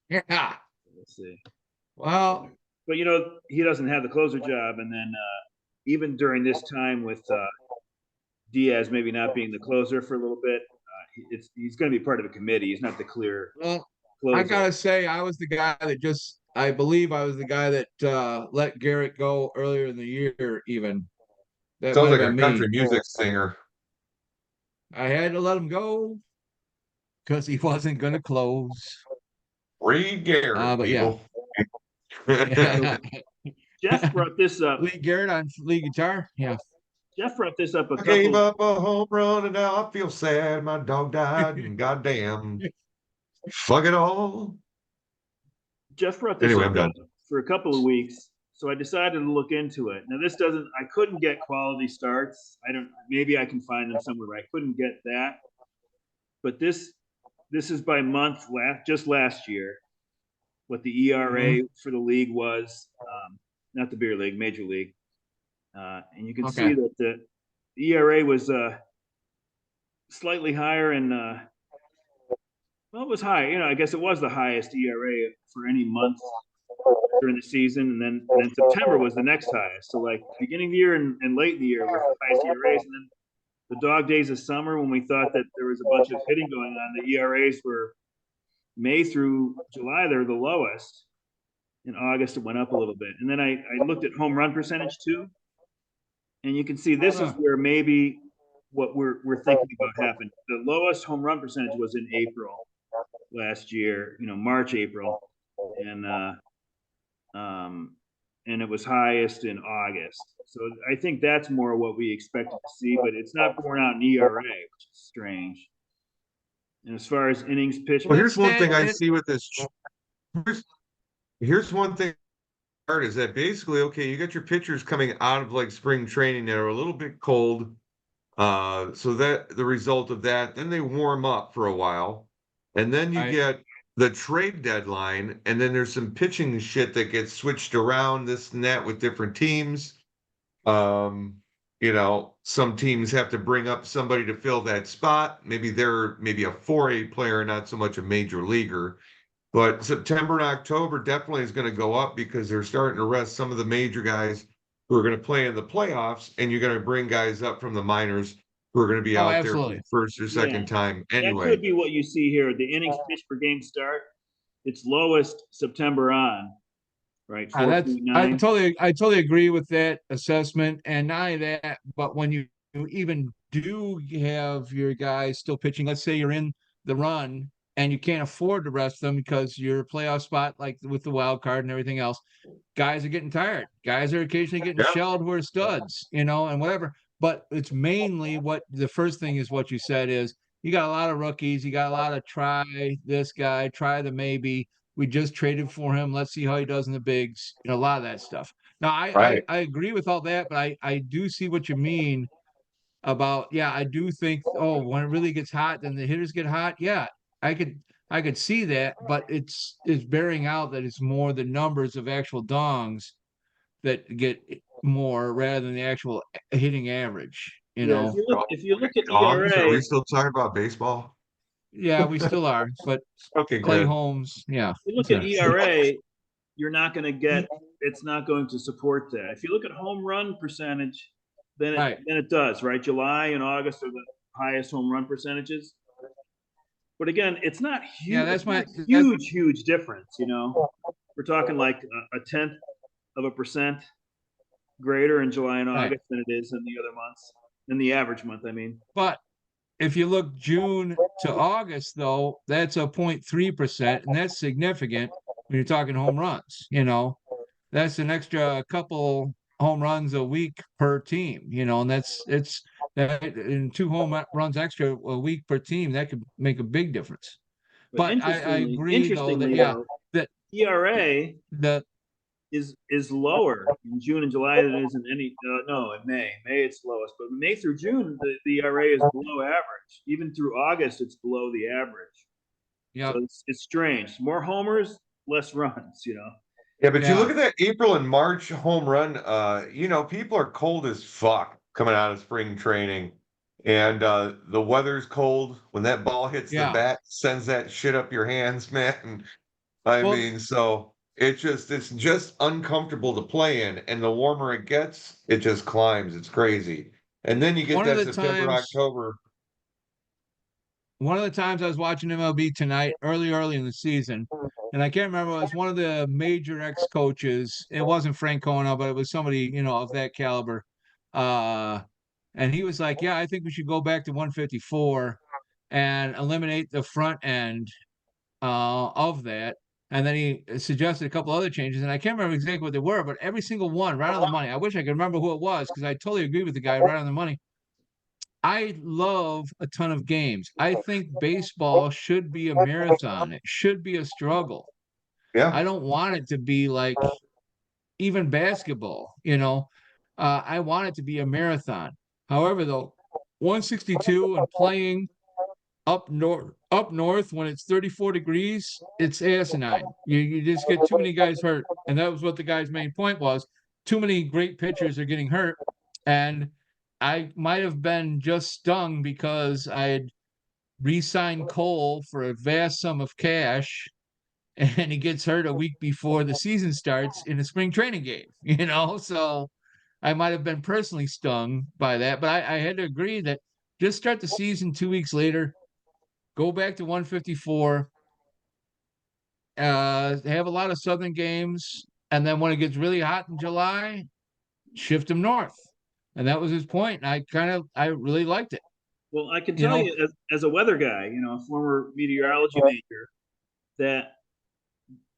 yeah. let's see. Well, But you know, he doesn't have the closer job, and then even during this time with Diaz maybe not being the closer for a little bit, he's going to be part of a committee. He's not the clear well, I closer. gotta say, I believe I was the guy that let Garrett go earlier in the year. Even that Sounds might have like a been me. country music singer. I had to let him go because he wasn't going to close. Reed Garrett, But yeah, people. Jeff brought this up. Lee Garrett on lead guitar. Yeah. Jeff brought this up a I gave couple. up a home run and now I feel sad. My dog died and goddamn, fuck it all. Jeff brought this Anyway, up I'm done. for a couple of weeks, so I decided to look into it. Now this doesn't. I couldn't get quality starts. I don't. Maybe I can find them somewhere. But I couldn't get that. But this is by month. Just last year, what the ERA for the league was. Not the beer league, major league. And you can see Okay. that the ERA was slightly higher in well, it was high. You know, I guess it was the highest ERA for any month during the season, and then September was the next highest. So like beginning of the year and late in the year was the highest ERAs, and then the dog days of summer when we thought that there was a bunch of hitting going on, the ERAs were May through July they're the lowest. In August it went up a little bit, and then I looked at home run percentage too, and you can see this is where maybe what we're thinking about happened. The lowest home run percentage was in April last year, you know, March, April, and and it was highest in August. So I think that's more what we expected to see, but it's not borne out in ERA, which is strange. And as far as innings pitched, Well, here's one thing I see with this. Here's one thing is that basically, okay, you got your pitchers coming out of like spring training that are a little bit cold. So that the result of that, then they warm up for a while, and then you get the trade deadline, and then there's some pitching shit that gets switched around, this and that with different teams. You know, some teams have to bring up somebody to fill that spot. Maybe they're maybe a 4A player, not so much a major leaguer. But September and October definitely is going to go up because they're starting to rest some of the major guys who are going to play in the playoffs, and you're going to bring guys up from the minors who are going to be out there for the first or second time anyway. That could be what you see here. The innings pitched per game start, it's lowest September on, right? 4.9. I totally agree with that assessment. And not only that, but when you even do have your guys still pitching, let's say you're in the run and you can't afford to rest them because your playoff spot, like with the wild card and everything else, guys are getting tired. Guys are occasionally getting shelled who are studs, you know, and whatever. But it's mainly what the first thing is what you said is you got a lot of rookies. You got a lot of try this guy, try the maybe. We just traded for him. Let's see how he does in the bigs. You know, a lot of that stuff. Now, I agree with all that, but I do see what you mean about, yeah, I do think, oh, when it really gets hot, then the hitters get hot. Yeah, I could see that, but it's bearing out that it's more the numbers of actual dongs that get more rather than the actual hitting average, you Yeah, know. if you look at Dogs? Are we ERA, still talking about baseball? Yeah, we still are, but Okay, Clay good. Holmes, yeah. if you look at ERA, you're not going to get. It's not going to support that. If you look at home run percentage, then it does, right? July and August are the highest home run percentages. But again, it's not huge. Yeah, that's Huge difference. You know, we're talking like a tenth of a percent greater in July and August than it is in the other months, in the average month. I mean, but if you look June to August, though, that's a 0.3%, and that's significant when you're talking home runs. You know, that's an extra couple home runs a week per team. You know, and that's that in 2 home runs extra a week per team that could make a big difference. But I agree though that ERA that is lower in June and July than it is in any no in May. May it's lowest, but May through June the ERA is below average. Even through August, it's below the average. So it's strange. More homers, less runs, you know. Yeah, but you look Yeah. at that April and March home run, people are cold as fuck coming out of spring training. And the weather's cold. When that ball hits the Yeah. bat, sends that shit up your hands, man. I Well, mean, so it's just uncomfortable to play in, and the warmer it gets, it just climbs. It's crazy. And then you get one of that the September, times October. one of the times I was watching MLB tonight, early in the season, and I can't remember, it was one of the major ex-coaches. It wasn't Francona, but it was somebody, of that caliber. Uh, and he was like, "Yeah, I think we should go back to 154 and eliminate the front end of that." And then he suggested a couple other changes, and I can't remember exactly what they were, but every single one right on the money. I wish I could remember who it was because I totally agree with the guy right on the money. I love a ton of games. I think baseball should be a marathon. It should be a struggle. Yeah. I don't want it to be like even basketball. I want it to be a marathon. However, though, 162 and playing up north when it's 34 degrees, it's asinine. You just get too many guys hurt. And that was what the guy's main point was. Too many great pitchers are getting hurt. And I might have been just stung because I had re-signed Cole for a vast sum of cash, and he gets hurt a week before the season starts in a spring training game. So I might have been personally stung by that, but I had to agree that just start the season 2 weeks later, go back to 154, have a lot of Southern games, and then when it gets really hot in July, shift them north. And that was his point. And I really liked it. Well, I can You tell know, you as a weather guy, a former meteorology major, that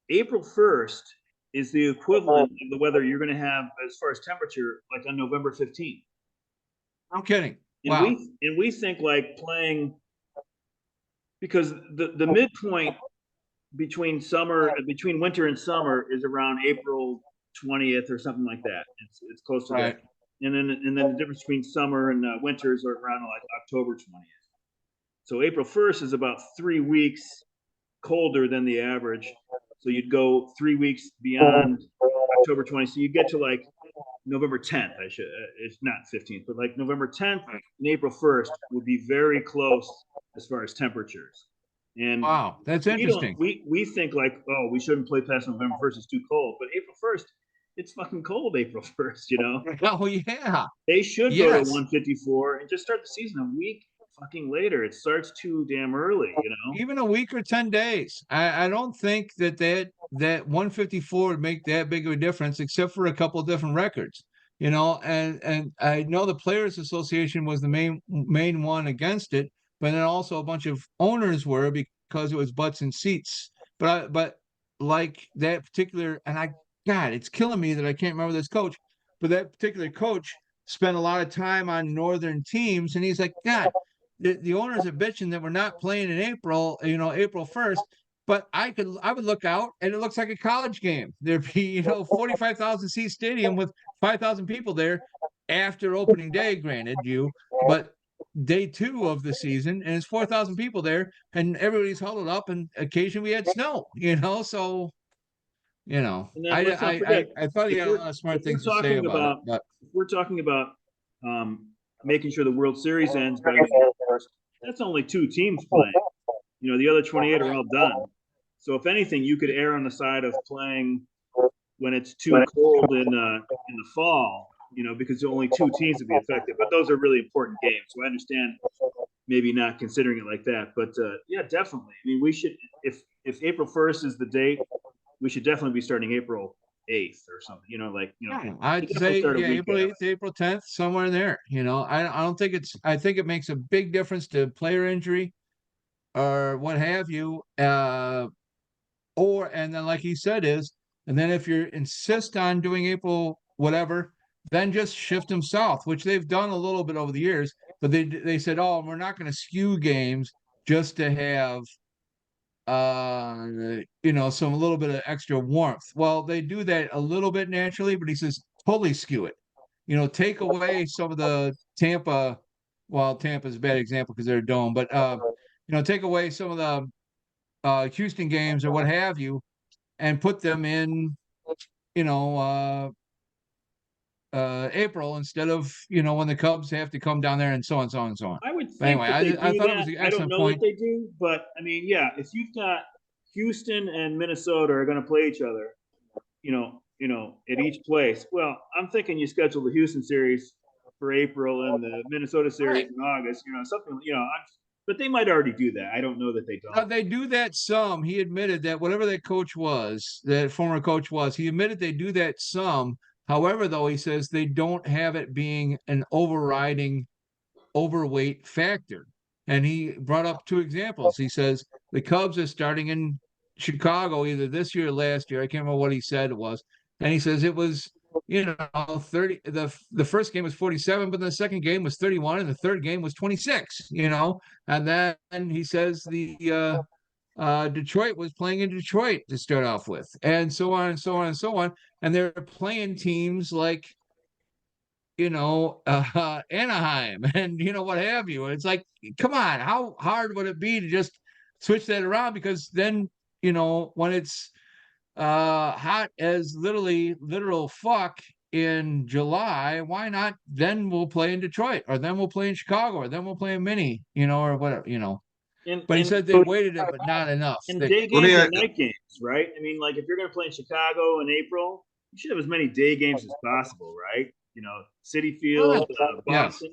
April 1st is the equivalent of the weather you're going to have as far as temperature, like on November 15th. I'm kidding. And Wow. we think like playing, because the midpoint between winter and summer is around April 20th or something like that. It's close to that. Right. And then the difference between summer and winters are around like October 20th. So April 1st is about 3 weeks colder than the average. So you'd go 3 weeks beyond October 20th. So you get to like November 10th. It's not 15th, but like November 10th and April 1st would be very close as far as temperatures. And Wow. That's we don't interesting. we think like, oh, we shouldn't play past November 1st, it's too cold. But April 1st, it's fucking cold April 1st. Oh, yeah. They should go to Yes. 154 and just start the season a week fucking later. It starts too damn early. Even a week or 10 days. I don't think that 154 would make that big of a difference, except for a couple of different records. And I know the Players Association was the main one against it, but then also a bunch of owners were because it was butts and seats. But like that particular, and God, it's killing me that I can't remember this coach, but that particular coach spent a lot of time on northern teams, and he's like, God, the owners are bitching that we're not playing in April, April 1st. But I would look out and it looks like a college game. There'd be, 45,000 seat stadium with 5,000 people there after opening day, granted but day two of the season, and it's 4,000 people there, and everybody's huddled up, and occasionally we had snow. So, And then I, let's not I, forget, I, I thought he if had a we're lot of if smart we're things to say talking about it, about but if we're talking about making sure the World Series ends by November 1st, that's only two teams playing. The other 28 are all done. So if anything, you could err on the side of playing when it's too cold in the fall. Because only two teams would be affected. But those are really important games, so I understand maybe not considering it like that. But yeah, definitely. I mean, we should, if April 1st is the date, we should definitely be starting April 8th or something. yeah, You I'd definitely say, start a yeah, week April after. 8th, April 10th, somewhere in there. I don't think I think it makes a big difference to player injury or what have you. And then like he said and then if you insist on doing April whatever, then just shift them south, which they've done a little bit over the years. But they said, oh, we're not going to skew games just to have some a little bit of extra warmth. Well, they do that a little bit naturally, but he says totally skew it. Take away some of the Tampa. Well, Tampa's a bad example because they're a dome, but take away some of the Houston games or what have you, and put them in, you know, April instead of, when the Cubs have to come down there and so on, so on, and so on. I would But think anyway, that they I do thought it that. was an I don't excellent know that point. they do, but I mean, yeah, if you've got Houston and Minnesota are going to play each other, at each place. Well, I'm thinking you schedule the Houston series for April and the Minnesota series Right. in August. Something. But they might already do that. I don't know that they don't. They do that some. He admitted that whatever that coach was, that former coach was, he admitted they do that some. However, though, he says they don't have it being an overriding overweight factor. And he brought up two examples. He says the Cubs are starting in Chicago either this year or last year. I can't remember what he said it was. And he says it was, 30. The first game was 47, but the second game was 31, and the third game was 26. And then he says Detroit was playing in Detroit to start off with, and so on and so on and so on. And they're playing teams like Anaheim and what have you. And it's like, come on, how hard would it be to just switch that around? Because then, when it's hot as literal fuck in July, why not? Then we'll play in Detroit, or then we'll play in Chicago, or then we'll play in Mini, or whatever. And But he and said they waited it, but not enough. and day Let me games and night games, right? I mean, like if you're going to play in Chicago in April, you should have as many day games as possible, right? City Field, Yes. Boston,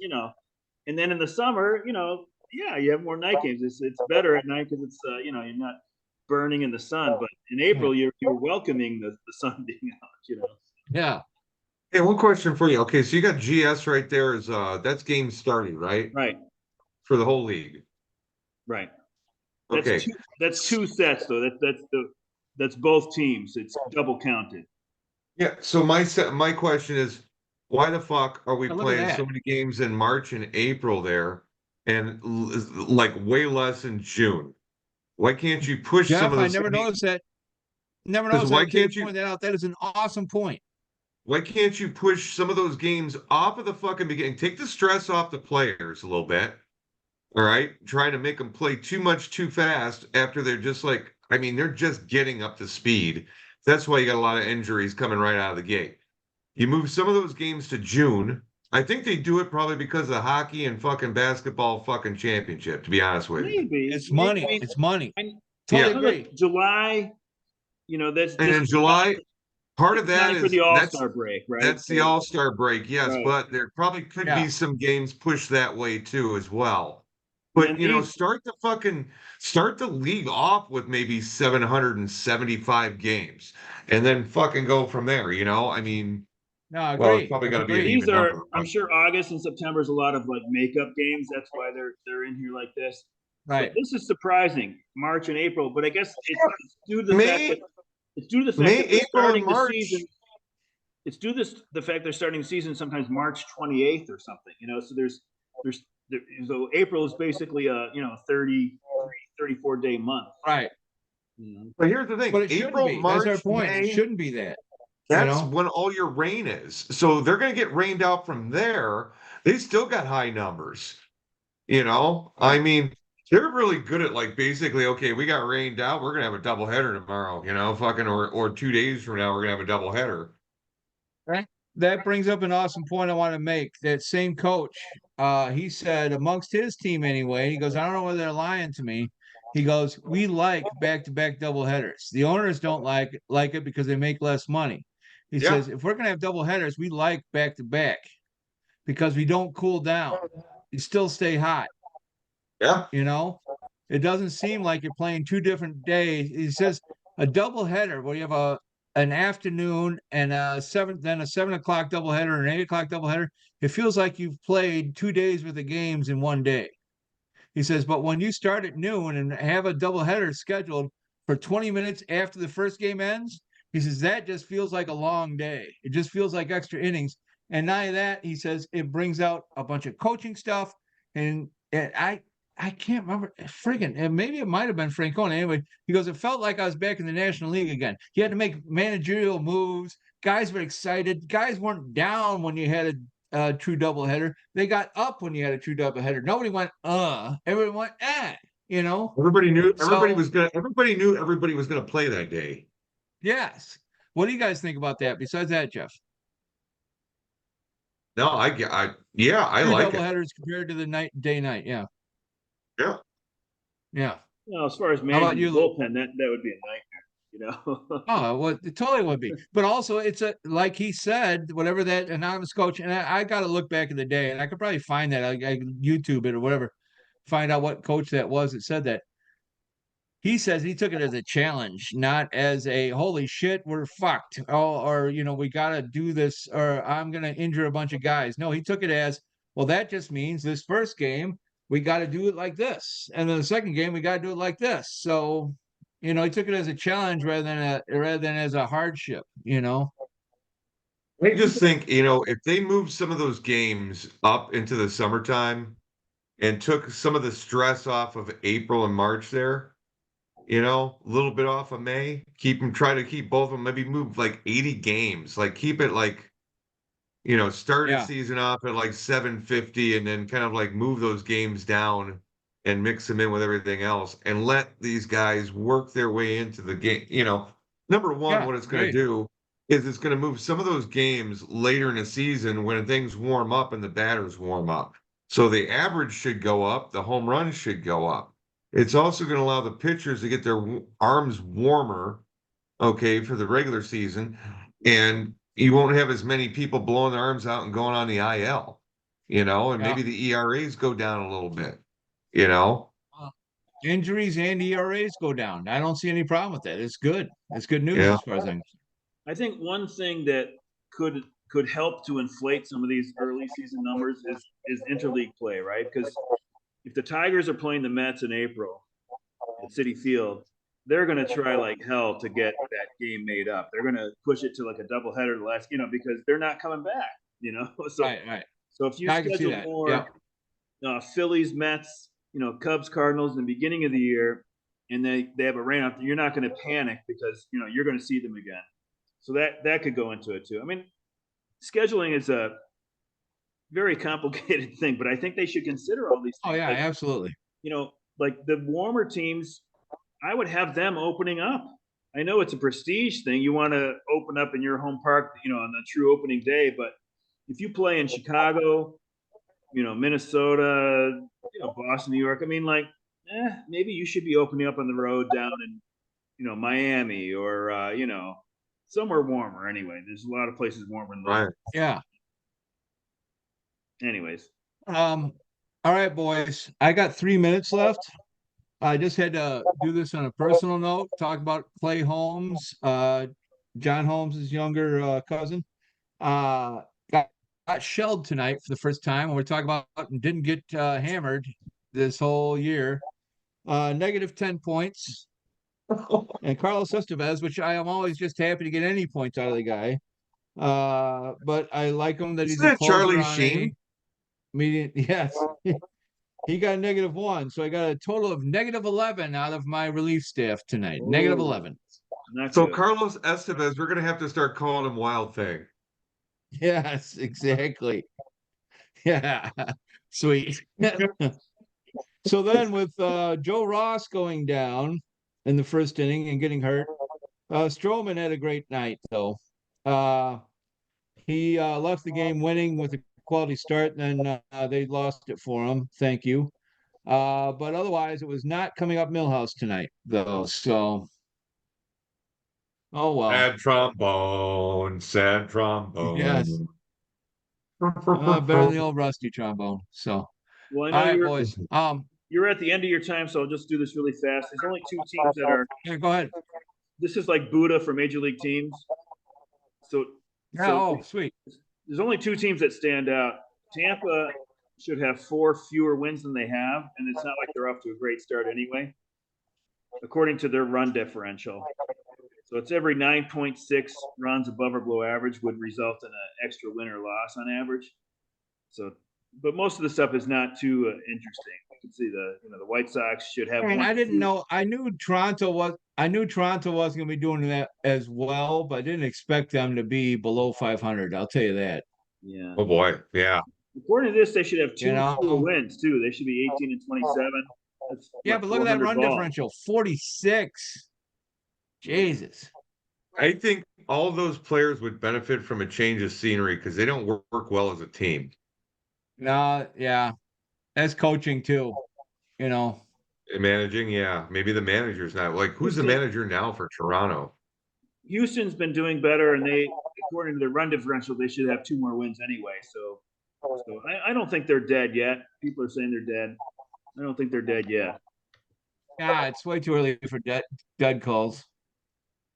and then in the summer, yeah, you have more night games. It's better at night because it's you're not burning in the sun. But in April, you're welcoming the sun being out. Yeah. Hey, one question for you. Okay, so you got GS right there. That's game starting, right? Right. For the whole league. Right. Okay. That's two sets though. That's both teams. It's double counted. Yeah. So my question is, why the fuck are we Look at playing that. so many games in March and April there, and like way less in June? Why can't you push some Jeff, of I those? never noticed that. Never Because noticed that why until you can't you? pointed that out. That is an awesome point. Why can't you push some of those games off of the fucking beginning? Take the stress off the players a little bit. All right, trying to make them play too much too fast after they're just like, I mean, they're just getting up to speed. That's why you got a lot of injuries coming right out of the gate. You move some of those games to June. I think they do it probably because of the hockey and fucking basketball fucking championship, to be honest with you. Maybe It's money. I mean, It's money. I Totally Yeah. agree. July, that's And just in July, part of that accounting for is the All-Star break, right? that's the All-Star break, yes, Right. but there probably could be Yeah. some games pushed that way too as well. And But start the league off with maybe 775 games and then fucking go from there, I mean, No, I well, it's agree. probably got to be an Agree. these even are, number, I'm but sure August and September is a lot of like makeup games. That's why they're in here like this. But Right. this is surprising, March and April. But I guess it's due to the fact May, that it's due to the fact May, that they're April, and starting the March. season. It's due to the fact they're starting the season sometimes March 28th or something. So so April is basically a 34 day month. Right. But here's the thing: But it shouldn't April, be. That's our March, point. It May. shouldn't be that. That's when all your rain is. So they're going to get rained out from there. They still got high numbers. I mean, they're really good at like basically, okay, we got rained out. We're going to have a doubleheader tomorrow, fucking, or 2 days from now, we're going to have a doubleheader. Right. That brings up an awesome point I want to make. That same coach, he said amongst his team anyway, he goes, I don't know whether they're lying to me. He goes, we like back-to-back double headers. The owners don't like it because they make less money. He Yeah. says, if we're gonna have double headers, we like back-to-back because we don't cool down. You still stay hot. Yeah. It doesn't seem like you're playing two different days. He says a double header where you have an afternoon and then a 7 o'clock doubleheader and an 8 o'clock doubleheader. It feels like you've played 2 days worth of games in one day. He says, but when you start at noon and have a doubleheader scheduled for 20 minutes after the first game ends, he says that just feels like a long day. It just feels like extra innings. And not only that, he says it brings out a bunch of coaching stuff. And I can't remember friggin', maybe it might have been Francona. Anyway, he goes, it felt like I was back in the National League again. You had to make managerial moves. Guys were excited. Guys weren't down when you had a true doubleheader. They got up when you had a true doubleheader. Nobody went, everyone went, Everybody knew So- everybody was gonna play that day. Yes. What do you guys think about that? Besides that, Jeff, No, I three like it. doubleheaders compared to the day night. Yeah, Yeah. yeah. As far as How about managing the you, Lou? bullpen, that would be a nightmare, you know? Oh, well, it totally would be. But also, it's a like he said, whatever that anonymous coach, and I got to look back in the day, and I could probably find that. I YouTube it or whatever, find out what coach that was that said that. He says he took it as a challenge, not as a holy shit, we're fucked. Oh, or we gotta do this, or I'm gonna injure a bunch of guys. No, he took it as, well, that just means this first game we gotta do it like this. And then the second game we gotta do it like this. So, he took it as a challenge rather than as a hardship. I just think, if they moved some of those games up into the summertime and took some of the stress off of April and March there, a little bit off of May, try to keep both of them, maybe move like 80 games, like keep it like, start a Yeah, season off at like 750 and then kind of like move those games down and mix them in with everything else and let these guys work their way into the game. Number one, yeah, what it's going to great. do is it's going to move some of those games later in the season when things warm up and the batters warm up. So the average should go up, the home runs should go up. It's also going to allow the pitchers to get their arms warmer, okay, for the regular season, and you won't have as many people blowing their arms out and going on the IL, and Yeah. maybe the ERAs go down a little bit, you know. Uh, Injuries and ERAs go down. I don't see any problem with that. It's good. It's good news Yeah. as far as I'm concerned. I think one thing that could help to inflate some of these early season numbers is interleague play, right? Because if the Tigers are playing the Mets in April at City Field, they're going to try like hell to get that game made up. They're going to push it to like a doubleheader the last, because they're not coming back, you know. So Right, right. so if you I can see schedule that. Yeah, more Phillies, Mets, Cubs, Cardinals in the beginning of the year, and they have a rain out, you're not going to panic because you're going to see them again. So that could go into it too. I mean, scheduling is a very complicated thing, but I think they should consider all these oh things. yeah, Like absolutely. like the warmer teams, I would have them opening up. I know it's a prestige thing. You want to open up in your home park, on the true opening day. But if you play in Chicago, Minnesota, Boston, New York, I mean, like, maybe you should be opening up on the road down in, Miami or, somewhere warmer anyway. There's a lot of places warmer than those. Right. Yeah. Anyways, Um, all right, boys. I got 3 minutes left. I just had to do this on a personal note, talk about Clay Holmes, John Holmes' younger cousin. Got, got shelled tonight for the first time. And we're talking about and didn't get hammered this whole year. Negative 10 points. And Carlos Estevez, which I am always just happy to get any points out of the guy. But I like him that he's Isn't a that closer Charlie on a Sheen? median. Yes. He got -1. So I got a total of -11 out of my relief staff tonight. oh, -11. not So good. Carlos Estevez, we're gonna have to start calling him Wild Thing. Yes, exactly. Yeah. Sweet. So then with Joe Ross going down in the first inning and getting hurt, Stroman had a great night though. Uh, he left the game winning with a quality start, and then they lost it for him. Thank you. But otherwise, it was not coming up Millhouse tonight, though. So, oh well. Sad trombone, sad Yes. trombone. Better than the old rusty trombone. So, all Well, I know right, you're boys. you're at the end of your time, so I'll just do this really fast. There's only two teams that are. Yeah, go ahead. This is like Buddha for major league teams. So Yeah. so Oh, sweet. there's only two teams that stand out. Tampa should have four fewer wins than they have, and it's not like they're off to a great start anyway, according to their run differential. So it's every 9.6 runs above or below average would result in an extra win or loss on average. So, but most of the stuff is not too interesting. You can see the White Sox should have And one. I didn't know. I knew Toronto was. I knew Toronto was going to be doing that as well, but I didn't expect them to be below 500. I'll tell you that. Yeah. Oh boy, yeah. According to this, they should have You two fewer know. wins too. They should be 18 and 27. That's Yeah, what but look at that 400 run ball. differential, 46. Jesus. I think all those players would benefit from a change of scenery because they don't work well as a team. No, yeah, that's coaching too. You know, Managing, yeah. Maybe the manager's not like who's the Houston, manager now for Toronto? Houston's been doing better, and they, according to their run differential, they should have 2 more wins anyway. So I don't think they're dead yet. People are saying they're dead. I don't think they're dead yet. yeah, it's way too early for dead calls.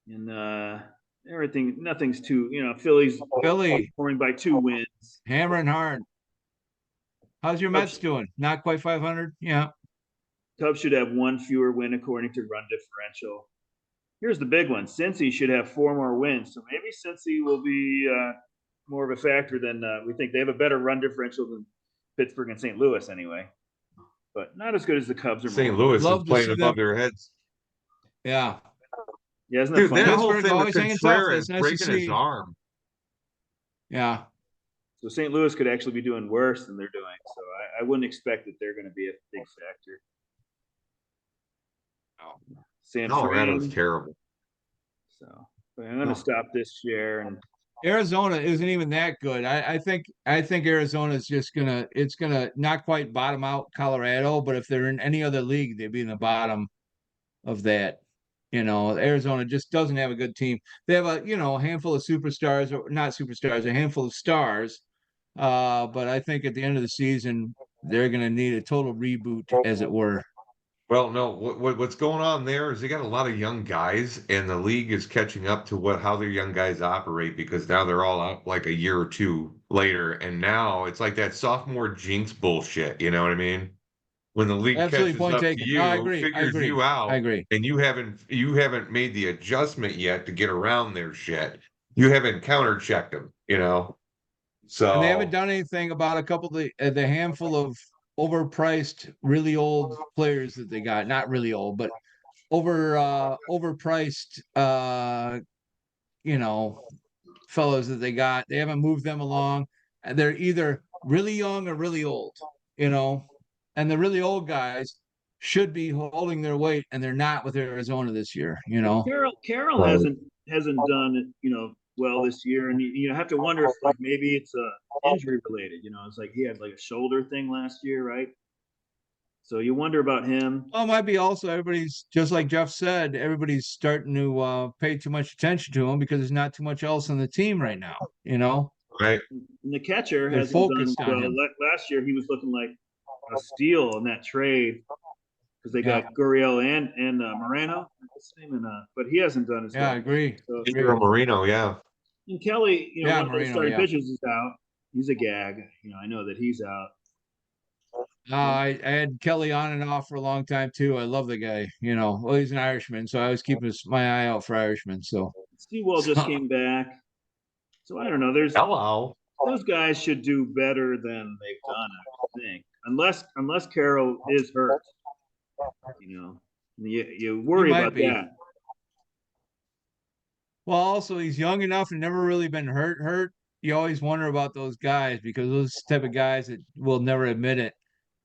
And everything, nothing's too, Philly's Philly pouring by 2 wins. hammering hard. How's your Mets Cubs, doing? Not quite 500. Yeah. Cubs should have 1 fewer win according to run differential. Here's the big one. Cincy should have 4 more wins. So maybe Cincy will be more of a factor than we think. They have a better run differential than Pittsburgh and St. Louis anyway, but not as good as the Cubs or St. Milwaukee. Louis is Love to playing see them. above their heads. Yeah. Yeah, isn't that Dude, that funny? whole Pittsburgh thing with always hanging tough. Contreras That's nice to breaking his see. arm. Yeah. So St. Louis could actually be doing worse than they're doing. So I wouldn't expect that they're going to be a big factor. San Colorado's Fran. terrible. So but I'm going to stop this share and Arizona isn't even that good. I think Arizona is just gonna not quite bottom out Colorado, but if they're in any other league, they'd be in the bottom of that. Arizona just doesn't have a good team. They have a handful of superstars, or not superstars, a handful of stars. But I think at the end of the season, they're gonna need a total reboot, as it were. Well, no, what's going on there is they got a lot of young guys, and the league is catching up to how their young guys operate because now they're all out like a year or two later, and now it's like that sophomore jinx bullshit. You know what I mean? When the league Absolutely, catches point up to taken. No, I you, agree. I figures agree. you I out, agree. and you haven't made the adjustment yet to get around their shit. You haven't counter checked them, And they haven't So done anything about a couple of the handful of overpriced, really old players that they got. Not really old, but overpriced you know, fellows that they got. They haven't moved them along. And they're either really young or really old, you know. And the really old guys should be holding their weight, and they're not with Arizona this year. Carroll Right. hasn't done it, well this year, and you have to wonder if like maybe it's injury related. It's like he had like a shoulder thing last year, right? So you wonder about him. Well, it might be also everybody's just like Jeff said, everybody's starting to pay too much attention to him because there's not too much else on the team right now. right. And the catcher They're hasn't done focused on well. him. Last year he was looking like a steal in that trade because they Yeah. got Gurriel and Moreno. What's his name? But he hasn't done as Yeah, I well. agree. So Pedro Marino, yeah. and Kelly, Yeah, one of their Marino, starting yeah. pitchers is out. He's a gag. I know that he's out. I had Kelly on and off for a long time too. I love the guy. Well, he's an Irishman, so I always keep my eye out for Irishmen. So, Sewell just came back. So I don't know. Hello. Those guys should do better than they've done, I think. Unless Carroll is hurt. You worry might about be. that. Well, also he's young enough and never really been hurt. You always wonder about those guys because those type of guys that will never admit it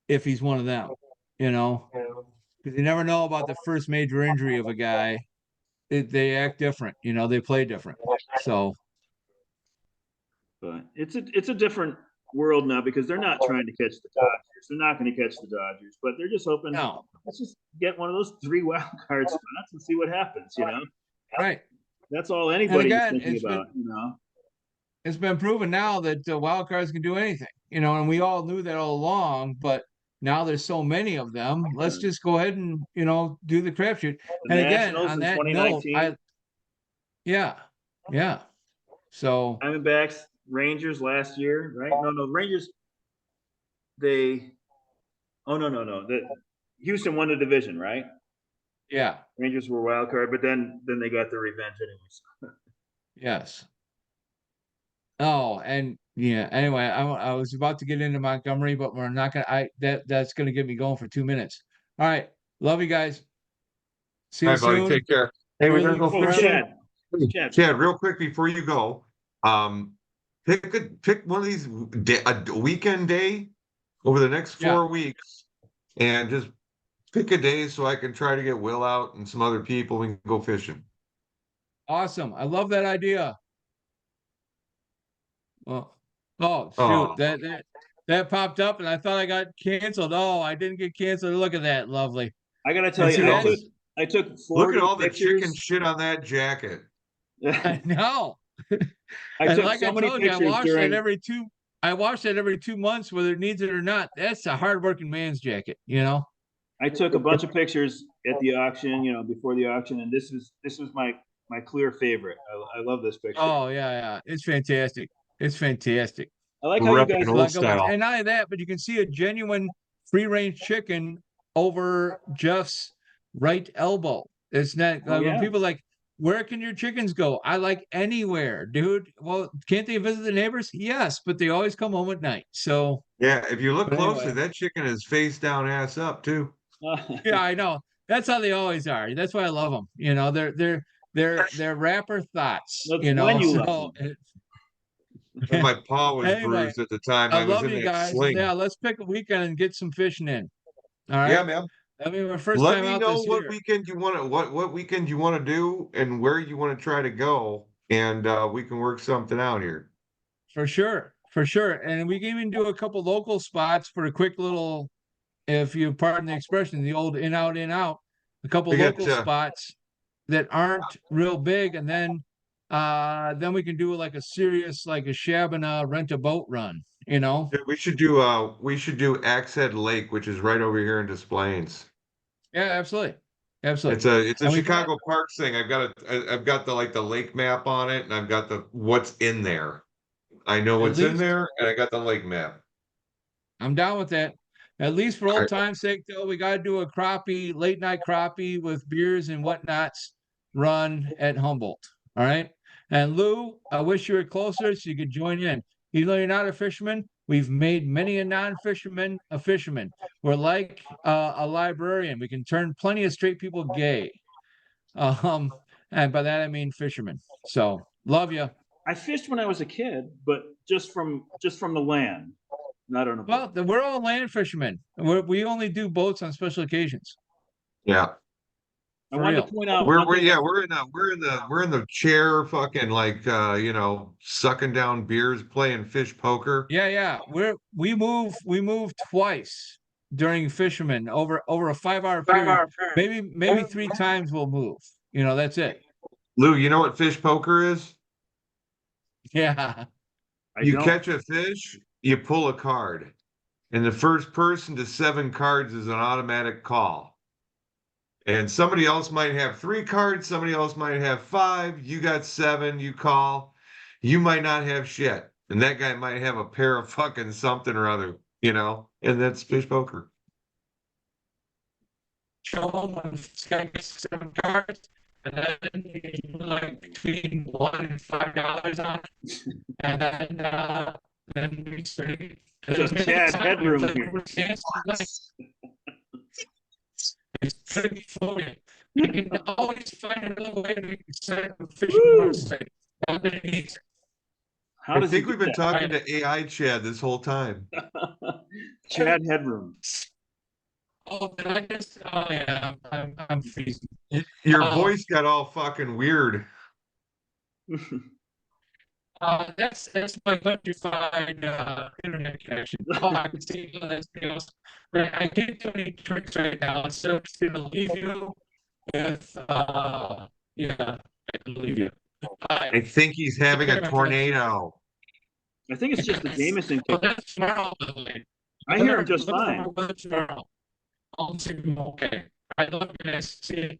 if he's one of them, because you never know about the first major injury of a guy. They act different, they play different. So, But it's a different world now because they're not trying to catch the Dodgers. They're not going to catch the Dodgers, but they're just hoping. no, Let's just get one of those 3 wild card spots and see what happens. right. That's all anybody is again, thinking about. It's been proven now that wild cards can do anything, and we all knew that all along, but now there's so many of them. Let's just go ahead and, do the crapshoot. The And again, Nationals on in that note, 2019, yeah. So, Diamondbacks, Rangers last year, right? No, Rangers. Oh no. Houston won the division, right? yeah, Rangers were wild card, but then they got their revenge anyways. yes. Oh, and yeah. Anyway, I was about to get into Montgomery, but we're not gonna. That's gonna get me going for 2 minutes. All right, love you guys. See All you right, buddy. soon. Take care. Hey, we're gonna Really go Oh, fishing. Chad. Chad, real quick before you go, pick one of these a weekend day over the next Yeah. 4 weeks, and just pick a day so I can try to get Will out and some other people and go fishing. Awesome. I love that idea. Well, oh shoot, Oh, that popped up and I thought I got canceled. Oh, I didn't get canceled. Look at that. Lovely. I gotta tell And you, look see at all that's I took look at 40 all the chicken pictures. shit on that jacket. I know. I And took like I so many told you, pictures during. I wash that every 2 months, whether it needs it or not. That's a hardworking man's jacket, you know? I took a bunch of pictures at the auction, before the auction, and this was my clear favorite. I love this picture. Oh yeah, yeah. It's fantastic. It's fantastic. I like how you Repping guys. old Like I was, style. and not only that, but you can see a genuine free range chicken over Jeff's right elbow. It's not Oh like when yeah, people like, where can your chickens go? I like anywhere, dude. Well, can't they visit the neighbors? Yes, but they always come home at night. So, Yeah, if you look but closely, anyway, that chicken is face down, ass up too. yeah, I know. That's how they always are. That's why I love them. You know, they're rapper thoughts. that's You when know, you love so them. And my paw was anyway, bruised at the time. I I was love in you that guys. sling. Yeah, let's pick a weekend and get some fishing in. All Yeah, right. man. I mean, my first Let time me out know this what year, weekend you want to what weekend you want to do and where you want to try to go, and we can work something out here. for sure, for sure. And we can even do a couple local spots for a quick little, if you pardon the expression, the old in out in out. A couple We got local spots that aren't real big, and then we can do like a serious, like a Shabana rent a boat run. You know? we should do Axe Head Lake, which is right over here in Des Plaines. Yeah, absolutely, absolutely. It's a And we got Chicago Parks thing. I've got the like the lake map on it, and I've got the what's in there. I know at what's in least there, and I got the lake map. I'm down with that. At least for All old right. time's sake, though, we got to do a crappie, late night crappie with beers and whatnots run at Humboldt. All right. And Lou, I wish you were closer so you could join in. Even though you're not a fisherman, we've made many a non-fisherman a fisherman. We're like a librarian. We can turn plenty of straight people gay. Um, and by that I mean fishermen. So love you. I fished when I was a kid, but just from the land, not on a boat. Well, we're all land fishermen. We only do boats on special occasions. Yeah. I For wanted real. to point out one thing. We're in the chair fucking like sucking down beers playing fish poker. Yeah, yeah. We move twice during fishermen over a 5 hour period. Maybe 3 times we'll move. You know, that's it. Lou, you know what fish poker is? Yeah. I You don't. catch a fish, you pull a card, and the first person to 7 cards is an automatic call. And somebody else might have 3 cards, somebody else might have 5. You got 7, you call. You might not have shit. And that guy might have a pair of fucking something or other, and that's fish poker. Show them when this guy gets 7 cards, and then you put like between $1 and $5 on it, and then we start. Just Chad Headroom here. It's pretty funny. You can always find another way to make it set a fishing Woo! website underneath. How I does he think we've do been talking to AI Chad this whole time. that? Chad Headroom. Oh, did I just? Oh yeah, I'm freezing. Your Oh, voice got all fucking weird. that's my electrified internet connection. Oh, I can see that skills. But I can't do any tricks right now, so I'm just gonna leave you with yeah, I can leave you. I think he's Take having a care, my friends. tornado. I think it's just the Jameson Well, kick. that's tomorrow, by the way. I hear him just Look for fine. my weather tomorrow. I'll see you okay. I love you guys. See you.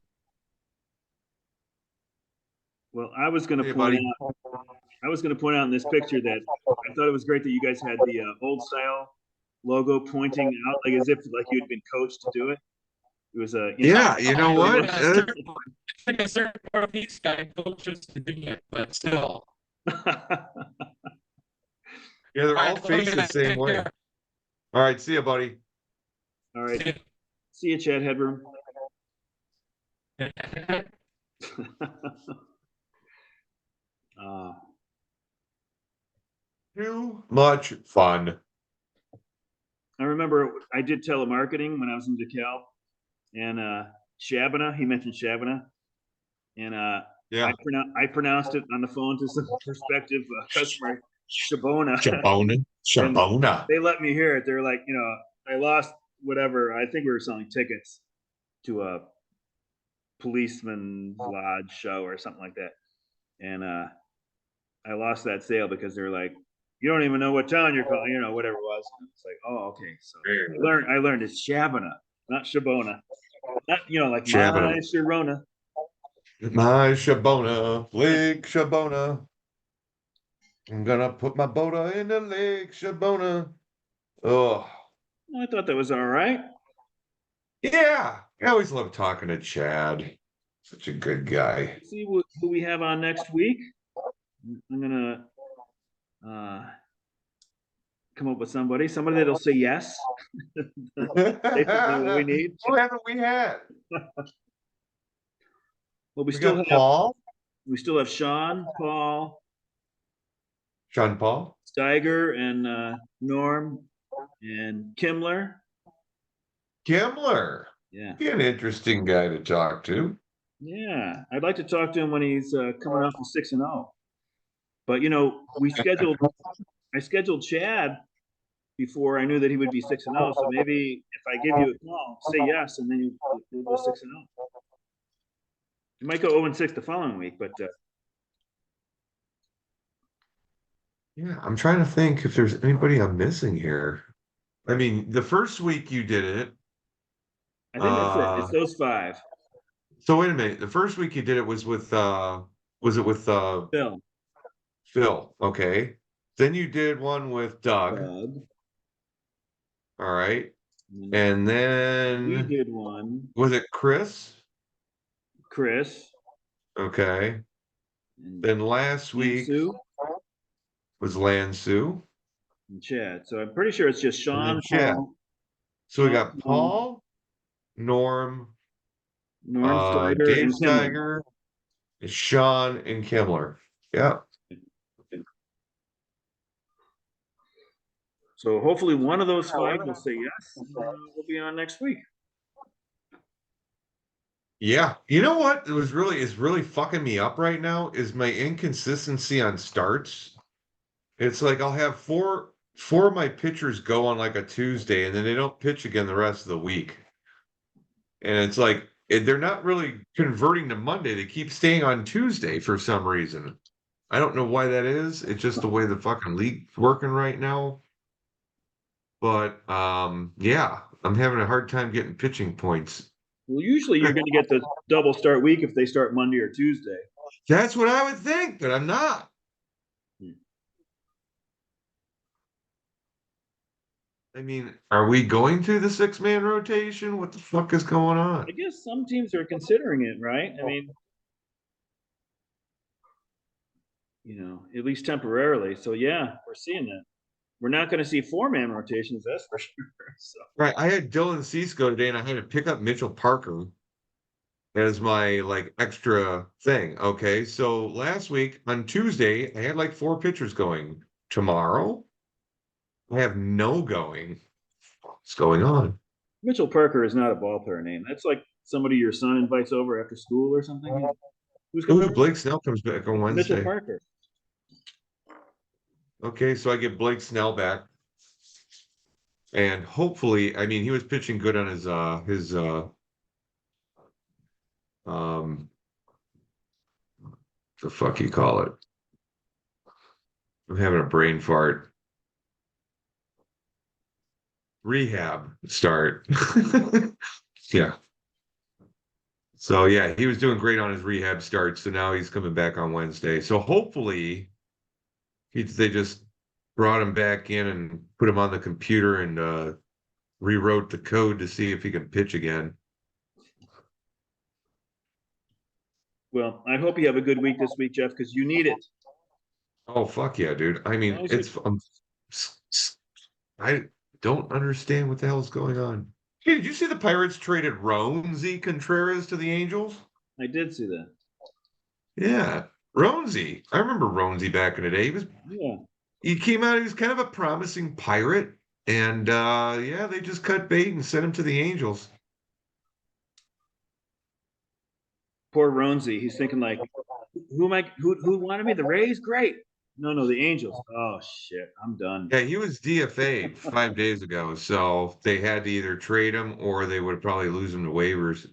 Well, I was going to Hey, point buddy. out. I was going to point out in this picture that I thought it was great that you guys had the old style logo pointing out, like as if like you'd been coached to do it. It was a Yeah, you know what? I think a certain part of these guys coaches to do it, but still. Yeah, they're all faced the same way. All right, see you, buddy. All right. See you, Chad Headroom. uh, Too much fun. I remember I did telemarketing when I was in DeKalb, and Shabana. He mentioned Shabana, and Yeah. I pronounced it on the phone to some prospective customer, Shabona, Shabona. and Shabona. they let me hear it. They're like, I lost whatever. I think we were selling tickets to a policeman's lodge show or something like that, and I lost that sale because they were like, you don't even know what town you're calling, whatever it was. And it's like, oh, okay. So I learned it's Shabana, not Shabona. Not, like Shabona. my Sharona. My Shabona, Lake Shabona. I'm gonna put my boat in the Lake Shabona. Oh, I thought that was all right. yeah. I always love talking to Chad. Such a good guy. See who we have on next week. I'm gonna come up with somebody that'll say yes. Basically what we need. Who haven't we had? Well, We got Paul. we still have Sean, Paul, Sean Paul. Steiger, and Norm, and Kimmler. Kimmler. Yeah. Be an interesting guy to talk to. Yeah. I'd like to talk to him when he's coming off of 6-0. But I scheduled Chad before I knew that he would be 6-0. So maybe if I give you a call, say yes, and then you'll go 6-0. You might go 0-6 the following week, but Yeah, I'm trying to think if there's anybody I'm missing here. I mean, the first week you did it. I think that's it. It's those 5. So wait a minute. The first week you did it was with Phil. Phil, okay. Then you did one with Doug. All right. And then we did one. Was it Chris? Okay. Then last week was Lansu and Chad. So I'm pretty sure it's just Sean, Paul. So we got Paul, Norm Steiger, Dave and Steiger, Sean, and Kimmler. Yeah. So hopefully one of those 5 will say yes, and we'll be on next week. Yeah. You know what is really fucking me up right now is my inconsistency on starts. It's like I'll have four of my pitchers go on like a Tuesday and then they don't pitch again the rest of the week. And it's like they're not really converting to Monday. They keep staying on Tuesday for some reason. I don't know why that is. It's just the way the fucking league's working right now. But yeah, I'm having a hard time getting pitching points. Well, usually you're going to get the double start week if they start Monday or Tuesday. That's what I would think, but I'm not. I mean, are we going to the 6-man rotation? What the fuck is going on? I guess some teams are considering it, right? I mean, at least temporarily. So yeah, we're seeing that. We're not going to see 4-man rotations, that's for sure. So. Right. I had Dylan Cisco today and I had to pick up Mitchell Parker as my like extra thing. Okay. So last week on Tuesday, I had like 4 pitchers going. Tomorrow, I have no going. What's going on? Mitchell Parker is not a ball player name. That's like somebody your son invites over after school or something. Who's coming? Blake Snell comes back on Wednesday. Mitchell Parker. Okay, so I get Blake Snell back. And hopefully, I mean, he was pitching good on his the fuck you call it? I'm having a brain fart. Rehab start. Yeah. So yeah, he was doing great on his rehab start. So now he's coming back on Wednesday. So hopefully they just brought him back in and put him on the computer and rewrote the code to see if he can pitch again. Well, I hope you have a good week this week, Jeff, because you need it. Oh fuck yeah, dude! I mean, I don't understand what the hell's going on. Hey, did you see the Pirates traded Roansy Contreras to the Angels? I did see that. Yeah, Roansy. I remember Roansy back in the day. He came out. He was kind of a promising Pirate, and yeah, they just cut bait and sent him to the Angels. Poor Roansy. He's thinking like, Who am I? Who wanted me? The Rays? Great. No, the Angels. Oh shit, I'm done. Yeah, he was DFA'd 5 days ago, so they had to either trade him or they would probably lose him to waivers.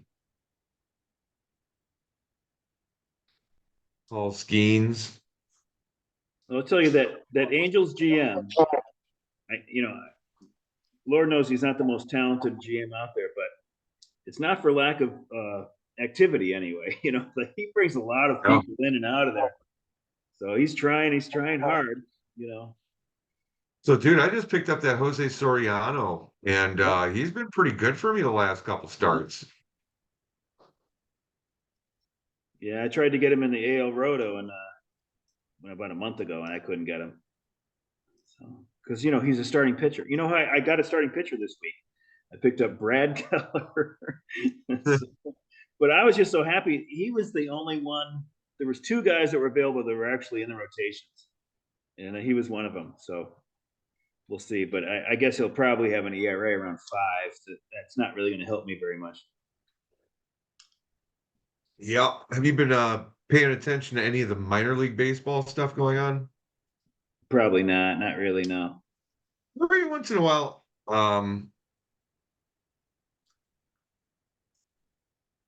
Paul Skeens. I'll tell you that Angels GM. Lord knows he's not the most talented GM out there, but it's not for lack of activity anyway. Like he brings a lot of Yeah. people in and out of there. So he's trying hard. So, dude, I just picked up that Jose Soriano, and he's been pretty good for me the last couple starts. Yeah, I tried to get him in the AL Roto and about a month ago, and I couldn't get him. So, because he's a starting pitcher. I got a starting pitcher this week. I picked up Brad Keller. But I was just so happy. He was the only one. There was two guys that were available that were actually in the rotations, and he was one of them. So we'll see. But I guess he'll probably have an ERA around 5. So that's not really going to help me very much. Yep. Have you been paying attention to any of the minor league baseball stuff going on? Probably not. Not really. No. Every once in a while.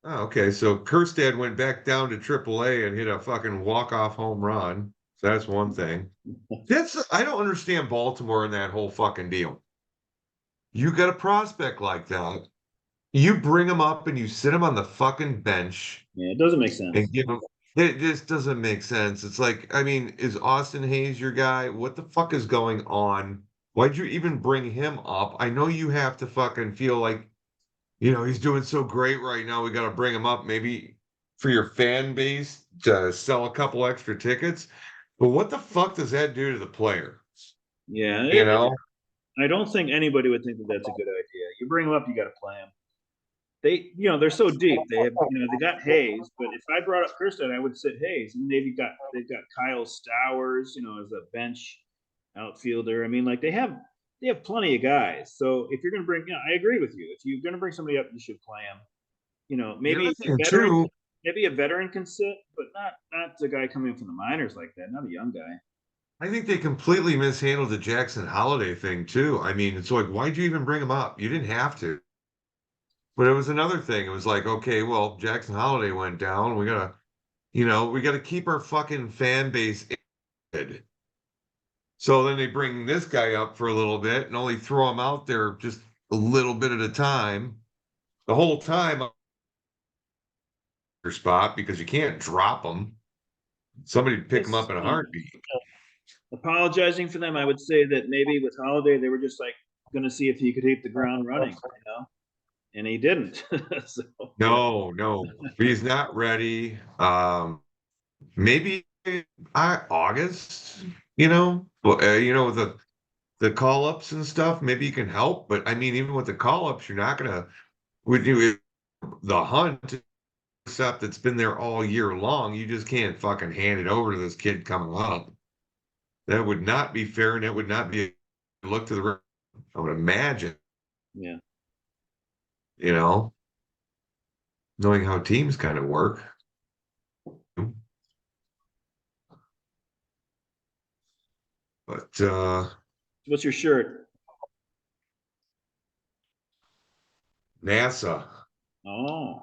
Oh, okay. So Kerstad went back down to AAA and hit a fucking walk-off home run. So that's one thing. I don't understand Baltimore and that whole fucking deal. You got a prospect like that. You bring him up and you sit him on the fucking bench Yeah, it doesn't make sense. and give him. It just doesn't make sense. It's like, I mean, is Austin Hayes your guy? What the fuck is going on? Why'd you even bring him up? I know you have to fucking feel like, he's doing so great right now. We got to bring him up maybe for your fan base to sell a couple extra tickets. But what the fuck does that do to the player? Yeah, You know? I don't think anybody would think that that's a good idea. You bring them up, you got to play them. They're so deep. They have, they got Hayes, but if I brought up Kirsten, I would sit Hayes, and they've got Kyle Stowers, as a bench outfielder. I mean, like they have plenty of guys. So if you're going to bring, I agree with you. If you're going to bring somebody up, you should play them. The Maybe other a thing veteran, too, maybe a veteran can sit, but not the guy coming from the minors like that. Not a young guy. I think they completely mishandled the Jackson Holiday thing too. I mean, it's like, why'd you even bring him up? You didn't have to. But it was another thing. It was like, okay, well, Jackson Holiday went down. We gotta keep our fucking fan base in. So then they bring this guy up for a little bit and only throw him out there just a little bit at a time. The whole time your spot because you can't drop him. Somebody'd pick him Yes, up in a heartbeat. apologizing for them, I would say that maybe with Holiday, they were just like going to see if he could hit the ground running, and he didn't. So, No, he's not ready. Maybe August, but the call ups and stuff, maybe you can help. But I mean, even with the call ups, you're not gonna with you the hunt stuff that's been there all year long. You just can't fucking hand it over to this kid coming up. That would not be fair, and that would not be a look to the. I would imagine, yeah. you know, knowing how teams kind of work. But What's your shirt? NASA. Oh,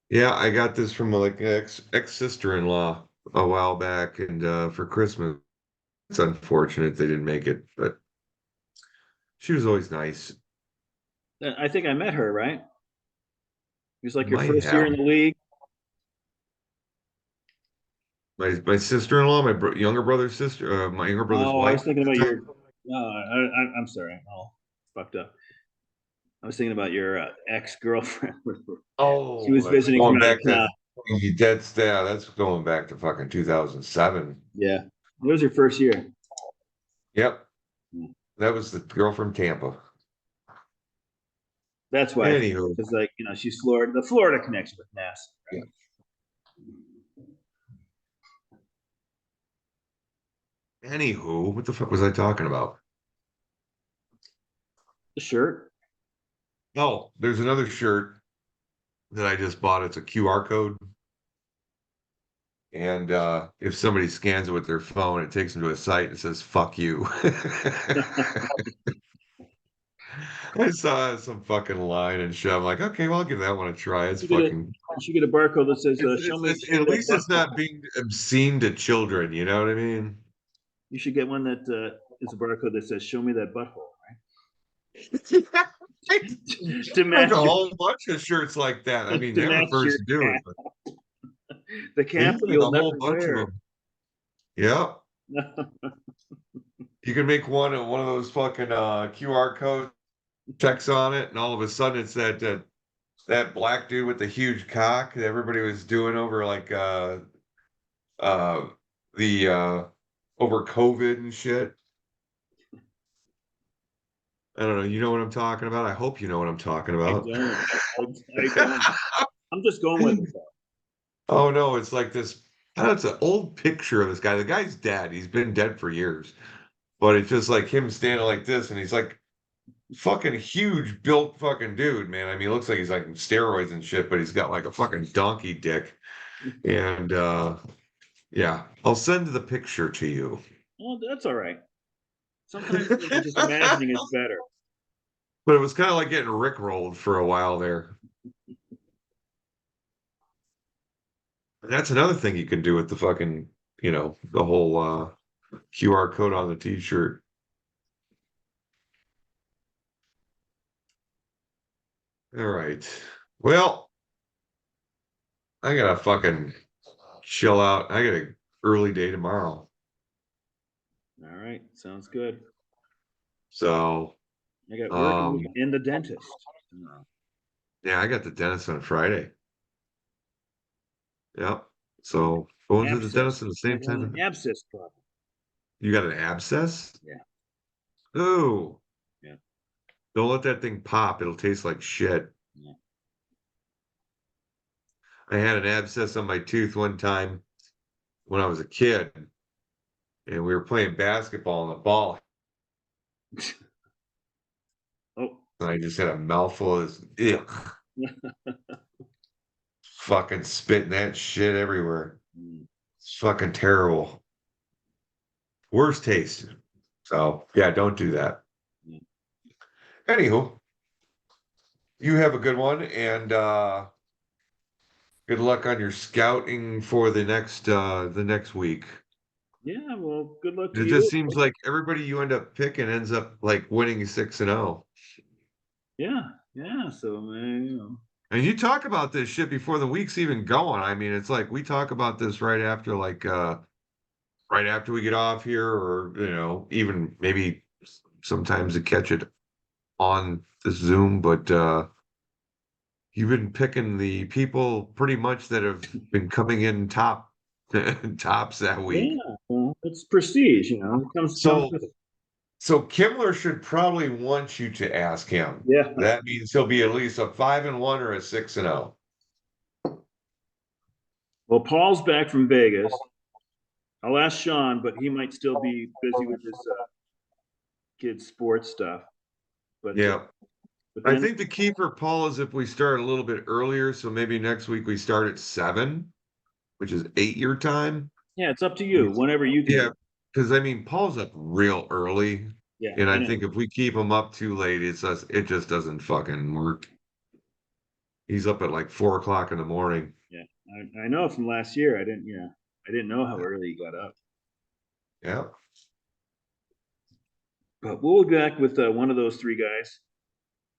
Yeah, I got this from like ex sister-in-law a while back, and for Christmas. It's unfortunate they didn't make it, but she was always nice. I think I met her, right? It was like your Might first year have in the league. my sister-in-law, younger brother's sister, my younger brother's Oh, I was wife. thinking about your. No, I'm sorry. Oh, fucked up. I was thinking about your ex-girlfriend. She was Oh, that's visiting from going out of back to town. that's going back to fucking 2007. Yeah, it was your first year. Yep, Hmm. that was the girl from Tampa. That's why, Anywho, because she's Florida. The Florida connection with NASA. yeah. Anywho, what the fuck was I talking about? The shirt. Oh, there's another shirt that I just bought. It's a QR code. And if somebody scans it with their phone, it takes them to a site that says "fuck you." I saw some fucking line and shit. I'm like, okay, well, I'll give that one a try. It's You should get a fucking. you should get a barcode that says, "Show me, show At me that least it's butthole." not being obscene to children. You know what I mean? You should get one that is a barcode that says, "Show me that butthole," to Like a match your whole bunch of shirts like that. I mean, to they're the match your first to do it, cap, but the they cap can that make you'll a whole never bunch of wear. them. Yeah, you can make one of those fucking QR code checks on it, and all of a sudden it's that black dude with the huge cock that everybody was doing over like uh the over COVID and shit. I don't know. You know what I'm talking about? I hope you know what I'm talking I about. don't. I don't. I'm just going with it though. Oh no, it's like this. I don't know, it's an old picture of this guy. The guy's dead. He's been dead for years. But it's just like him standing like this, and he's like fucking huge built fucking dude, man. I mean, he looks like he's like in steroids and shit, but he's got like a fucking donkey dick. And yeah, I'll send the picture to you. Well, that's all right. Sometimes just imagining is better. But it was kind of like getting rickrolled for a while there. And that's another thing you can do with the fucking, the whole QR code on the t-shirt. All right. Well, I gotta fucking chill out. I got a early day tomorrow. All right, sounds good. So, I got work um, in the dentist tomorrow. yeah, I got the dentist on Friday. Yep. So going to the dentist Abscess. at the I same got an time. abscess problem. You got an abscess? Yeah, Oh, yeah, don't let that thing pop. It'll taste like shit. yeah. I had an abscess on my tooth one time when I was a kid, and we were playing basketball, and the ball, Oh, and I just had a mouthful of this, ugh, fucking spitting that shit everywhere. mm, It's fucking terrible. Worst taste. So yeah, don't do that. mm. Anywho, you have a good one, and good luck on your scouting for the next week. Yeah. Well, good luck to It just you. seems like everybody you end up picking ends up like winning 6-0. Yeah, yeah. So, And you talk about this shit before the week's even going. I mean, it's like we talk about this right after right after we get off here, or even maybe sometimes to catch it on the Zoom, but you've been picking the people pretty much that have been coming in tops that week. yeah. Well, it's prestige. It comes So with it. so Kimmler should probably want you to ask him. Yeah. That means he'll be at least a 5-1 or a 6-0. Well, Paul's back from Vegas. I'll ask Sean, but he might still be busy with his kids' sports stuff. But Yeah. but I then think the key for Paul is if we start a little bit earlier, so maybe next week we start at 7, which is 8 your time. yeah, it's up to you. Whenever you can do Yeah, it. because I mean Paul's up real early, Yeah, and I I know. think if we keep him up too late, it just doesn't fucking work. He's up at like 4 o'clock in the morning. Yeah, I know from last year. I didn't know how early he got up. Yeah. But we'll be back with one of those three guys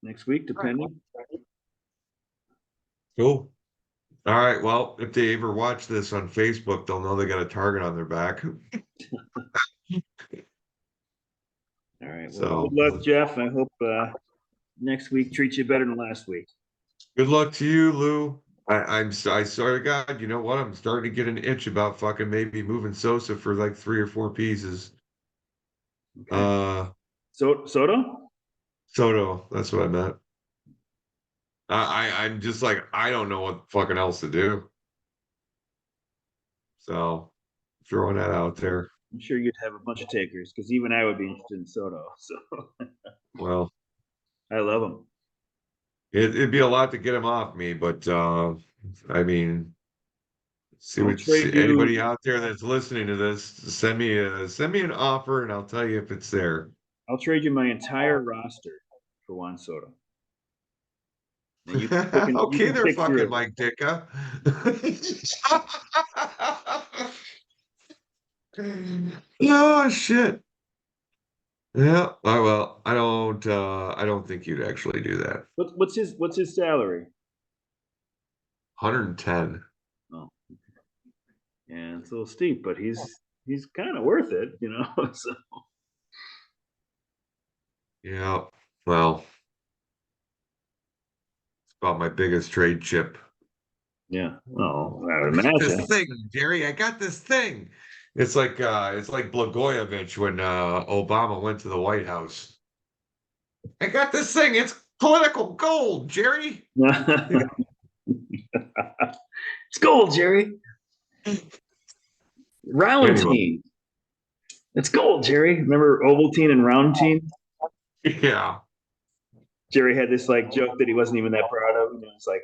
next week, depending. Cool. All right. Well, if they ever watch this on Facebook, they'll know they got a target on their back. All right. Well, good So luck, Jeff. I hope next week treats you better than last week. good luck to you, Lou. I swear to God, you know what? I'm starting to get an itch about fucking maybe moving Sosa for like 3 or 4 pieces. Okay. Uh, Soto? Soto, that's what I meant. I'm just like, I don't know what fucking else to do. So throwing that out there. I'm sure you'd have a bunch of takers because even I would be interested in Soto. So Well, I love him. it'd be a lot to get him off me, but I mean, See I'll what trade you. anybody out there that's listening to this, send me an offer and I'll tell you if it's there. I'll trade you my entire roster for Juan Soto. And you can pick, you Okay, can they're pick fucking through. Mike Ditka. Oh shit. Yeah, well, I don't think you'd actually do that. What's his salary? 110. Oh, yeah, it's a little steep, but he's kind of worth it, you know. So Yeah. Well, it's about my biggest trade chip. yeah. Oh, I would I got this imagine. thing, Jerry. I got this thing. It's like Blagojevich when Obama went to the White House. I got this thing. It's political gold, Jerry. It's gold, Jerry. Round Anyway, team. It's gold, Jerry. Remember Ovaltine and Round team? yeah. Jerry had this like joke that he wasn't even that proud of. You know, it's like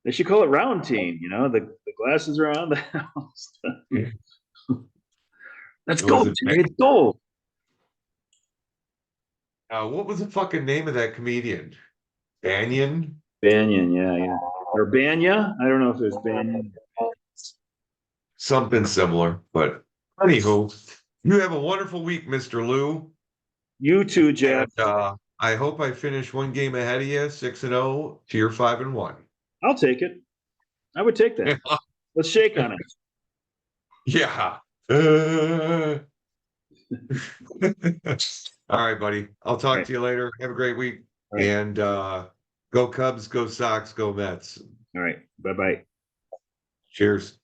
they should call it Round team. You know, the glasses around the house. That's It was gold, a Jerry. It's gold. what was the fucking name of that comedian? Banyan? Banyan, yeah. Or Banya. I don't know if it was Banyan. Something similar. But anywho, you have a wonderful week, Mr. Lou. You too, Jeff. And I hope I finish one game ahead of you, 6-0 to your 5-1. I'll take it. I would take that. Let's shake on it. Yeah. All right, buddy. I'll talk Right. to you later. Have a great week. Right. And go Cubs, go Sox, go Mets. All right. Bye bye. Cheers.